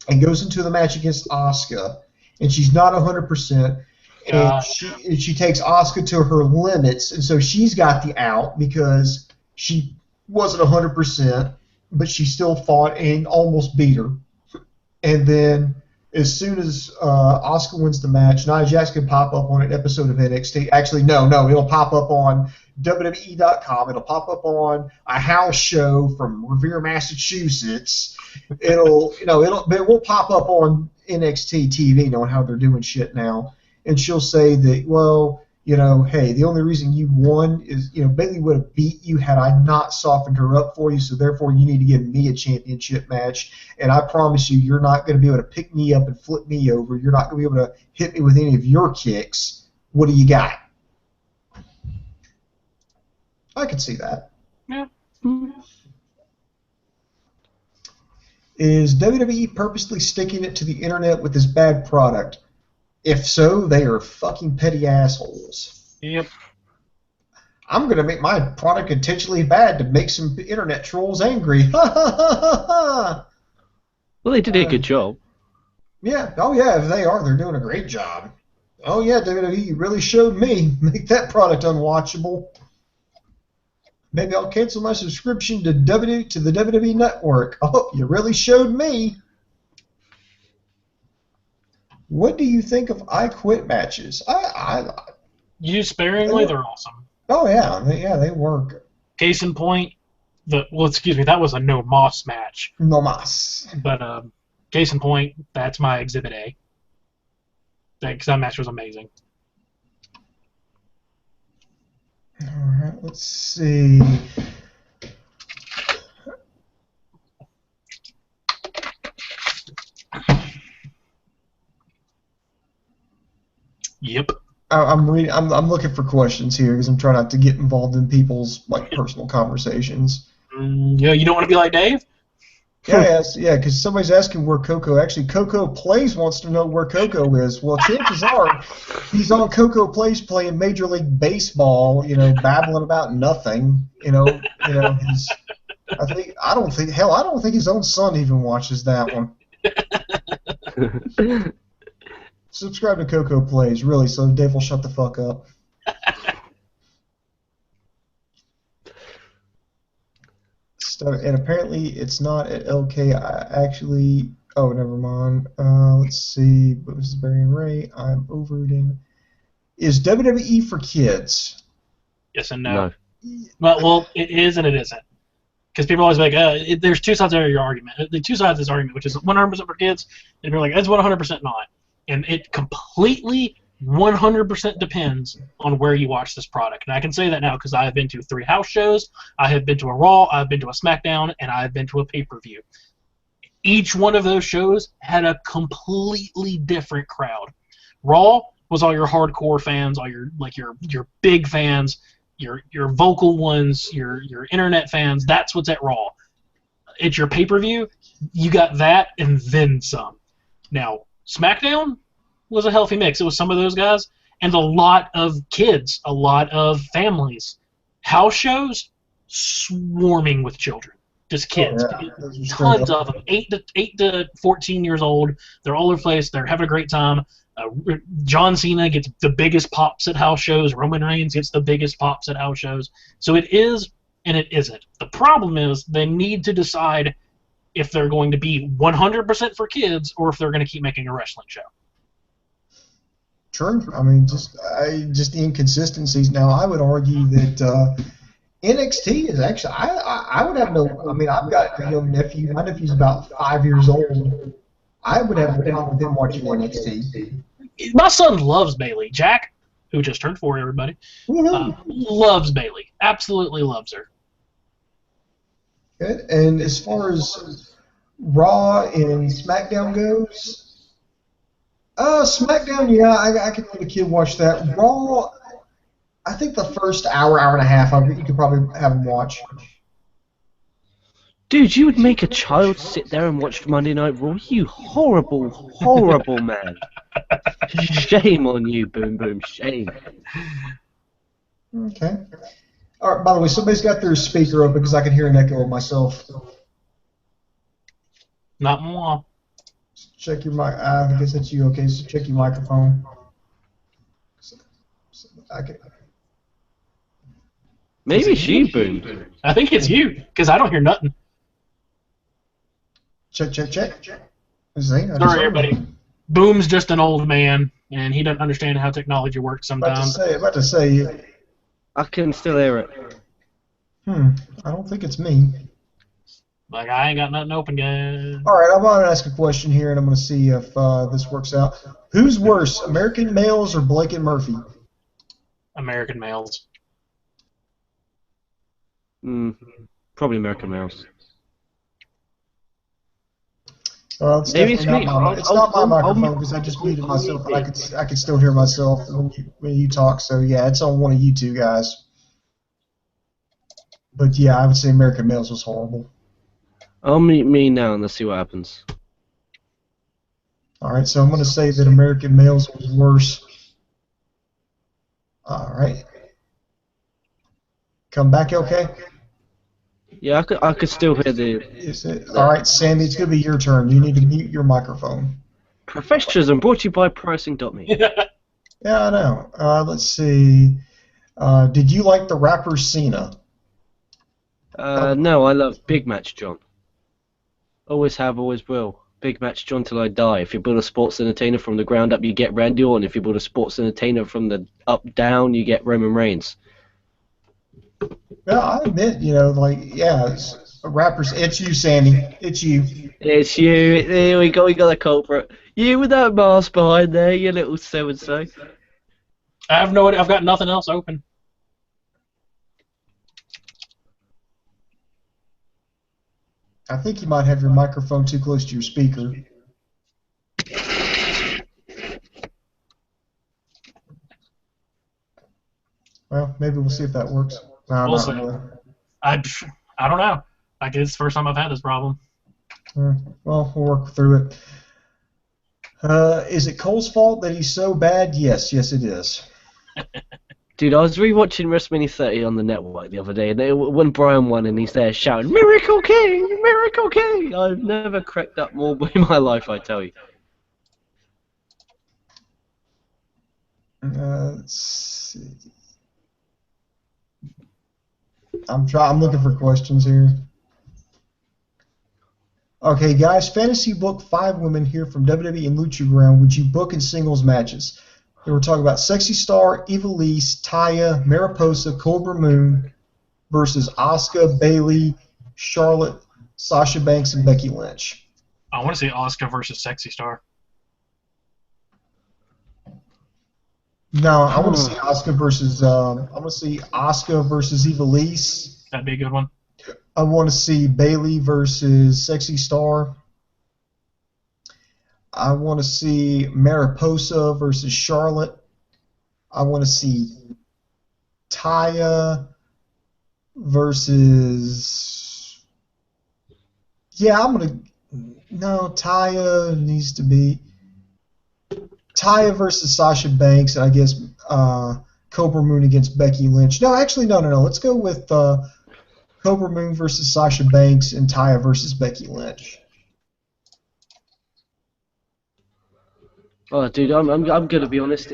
and goes into the match against Asuka, and she's not 100%, and she takes Asuka to her limits, and so she's got the out because she wasn't 100%, but she still fought and almost beat her. And then as soon as Asuka wins the match, Nia Jax can pop up on an episode of NXT. Actually, no, it'll pop up on WWE.com. It'll pop up on a house show from Revere, Massachusetts. It will pop up on NXT TV, knowing how they're doing shit now. And she'll say that, well, hey, the only reason you won is, Bayley would have beat you had I not softened her up for you, so therefore you need to give me a championship match. And I promise you're not going to be able to pick me up and flip me over. You're not going to be able to hit me with any of your kicks. What do you got? I could see that. Yeah. Is WWE purposely sticking it to the internet with this bad product? If so, they are fucking petty assholes. Yep. I'm going to make my product intentionally bad to make some internet trolls angry. Ha ha ha ha ha! Well, they did a good job. Yeah. Oh, yeah, if they are, they're doing a great job. Oh, yeah, WWE, you really showed me. Make that product unwatchable. Maybe I'll cancel my subscription to the WWE Network. Oh, you really showed me. What do you think of I Quit matches? Used sparingly, they're awesome. Oh, yeah, they work. Case in point, that was a no Moss match. No Moss. But case in point, that's my Exhibit A. Because that match was amazing. All right, let's see. Yep. I'm looking for questions here because I'm trying not to get involved in people's personal conversations. Yeah, you don't want to be like Dave? Yeah, because somebody's asking where Coco. Actually, Coco Plays wants to know where Coco is. Well, chances are he's on Coco Plays playing Major League Baseball. Babbling about nothing. I don't think his own son even watches that one. Subscribe to Coco Plays, really, so Dave will shut the fuck up. And apparently it's not at LK. Oh, never mind. Let's see. What was the Barry and Ray? I'm over it in. Is WWE for kids? Yes and no. Well, it is and it isn't. Because people are always like, there's two sides of your argument. The two sides of this argument, which is 100% for kids, and you're like, it's 100% not. And it completely 100% depends on where you watch this product. And I can say that now because I have been to 3 house shows, I have been to a Raw, I've been to a SmackDown, and I've been to a pay-per-view. Each one of those shows had a completely different crowd. Raw was all your hardcore fans, all your big fans, your vocal ones, your internet fans. That's what's at Raw. At your pay-per-view, you got that and then some. Now, SmackDown was a healthy mix. It was some of those guys and a lot of kids, a lot of families. House shows swarming with children, just kids, tons of them, 8 to 14 years old. They're all over the place. They're having a great time. John Cena gets the biggest pops at house shows. Roman Reigns gets the biggest pops at house shows. So it is and it isn't. The problem is they need to decide if they're going to be 100% for kids or if they're going to keep making a wrestling show. True. I mean, just the inconsistencies. Now, I would argue that NXT is actually. I would have no. I mean, I've got a young nephew. My nephew's about 5 years old. I would have no problem with him watching NXT. My son loves Bayley. Jack, who just turned 4, everybody, loves Bayley. Absolutely loves her. Good. And as far as Raw and SmackDown goes, SmackDown, yeah, I could let a kid watch that. Raw, I think the first hour, hour and a half, you could probably have him watch. Dude, you would make a child sit there and watch Monday Night Raw? You horrible, horrible man. Shame on you, Boom Boom, shame. Okay. All right, by the way, somebody's got their speaker open because I can hear an echo of myself. Not more. Check your mic. I guess that's you. Okay, so check your microphone. Maybe she boomed. I think it's you, because I don't hear nothing. Check. Sorry, everybody. Boom's just an old man, and he doesn't understand how technology works sometimes. About to say. I can still hear it. I don't think it's me. Like, I ain't got nothing open, guys. All right, I'm going to ask a question here, and I'm going to see if this works out. Who's worse, American Males or Blake and Murphy? American Males. Probably American Males. It's maybe it's me. It's not my microphone because I just muted myself, and I could still hear myself when you talk. So yeah, it's on one of you two guys. But yeah, I would say American Males was horrible. I'll mute me now and let's see what happens. All right, so I'm going to say that American Males was worse. All right. Come back, okay? Yeah, I could still hear the... All right, Sammy, it's going to be your turn. You need to mute your microphone. Professionalism brought to you by Pricing.me. Yeah, I know. Let's see. Did you like the rapper Cena? No, I love Big Match John. Always have, always will. Big Match John till I die. If you build a sports entertainer from the ground up, you get Randy Orton. If you build a sports entertainer from the up down, you get Roman Reigns. Well, I admit, rappers. It's you, Sammy. It's you. It's you. There we go. We got a culprit. You with that mask behind there, you little so-and-so. I have no idea. I've got nothing else open. I think you might have your microphone too close to your speaker. Well, maybe we'll see if that works. No, We'll see. Really. I don't know. Like, it's the first time I've had this problem. Well, we'll work through it. Is it Cole's fault that he's so bad? Yes, it is. Dude, I was rewatching WrestleMania 30 on the network the other day, and when Brian won, and he's there shouting, "Miracle King! Miracle King!" I've never cracked up more in my life, I tell you. Let's see. I'm looking for questions here. Okay, guys, fantasy book 5 women here from WWE and Lucha Ground. Would you book in singles matches? They were talking about Sexy Star, Ivelisse, Taya, Mariposa, Cobra Moon versus Asuka, Bayley, Charlotte, Sasha Banks, and Becky Lynch. I want to see Asuka versus Sexy Star. No, I want to see Asuka versus. I want to see Asuka versus Ivelisse. That'd be a good one. I want to see Bayley versus Sexy Star. I want to see Mariposa versus Charlotte. I want to see Taya versus. Yeah, I'm gonna. No, Taya needs to be. Taya versus Sasha Banks, and I guess Cobra Moon against Becky Lynch. No, actually, no. Let's go with Cobra Moon versus Sasha Banks and Taya versus Becky Lynch. Oh, dude, I'm gonna be honest.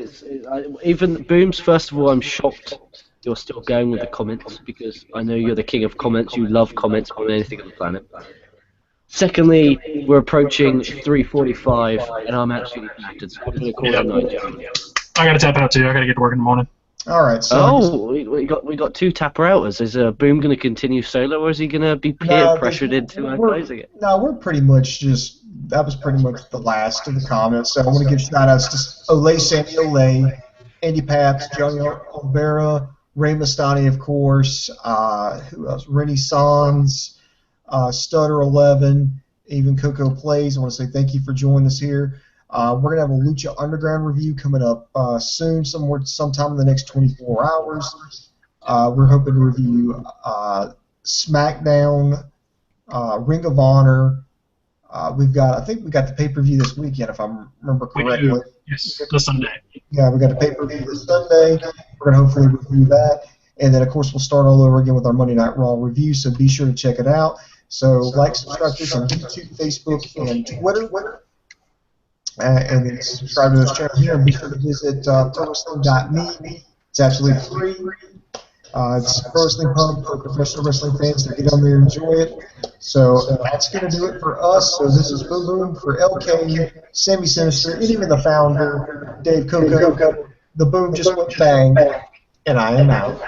Even Booms. First of all, I'm shocked you're still going with the comments because I know you're the king of comments. You love comments more than anything on the planet. Secondly, we're approaching 3:45, and I'm actually knackered. So I'm gonna call it a night, gentlemen. I gotta tap out too. I gotta get to work in the morning. All right. So we got 2 tapper outers. Is Boom gonna continue solo, or is he gonna be peer pressured into closing it? No, we're pretty much just. That was pretty much the last of the comments. So I want to give shout-outs to Olay, Sammy Olay, Andy Paps, Johnny Olvera, Ray Mastani, of course. Who else? Rennie Sans, Stutter11, even Coco Plays. I want to say thank you for joining us here. We're going to have a Lucha Underground review coming up soon, sometime in the next 24 hours. We're hoping to review SmackDown, Ring of Honor. I think we got the pay-per-view this weekend, if I remember correctly. We do. Yes, this Sunday. Yeah, we got a pay-per-view this Sunday. We're going to hopefully review that. And then, of course, we'll start all over again with our Monday Night Raw review, so be sure to check it out. So like, subscribe to us on YouTube, Facebook, and Twitter. And then subscribe to this channel here, and be sure to visit ProWrestling.me. It's absolutely free. It's a pro wrestling hub for professional wrestling fans to get on there and enjoy it. So that's going to do it for us. So this is Boom Boom for LK, Sammy Synister, and even the founder, Dave Coco. The boom just went bang, and I am out.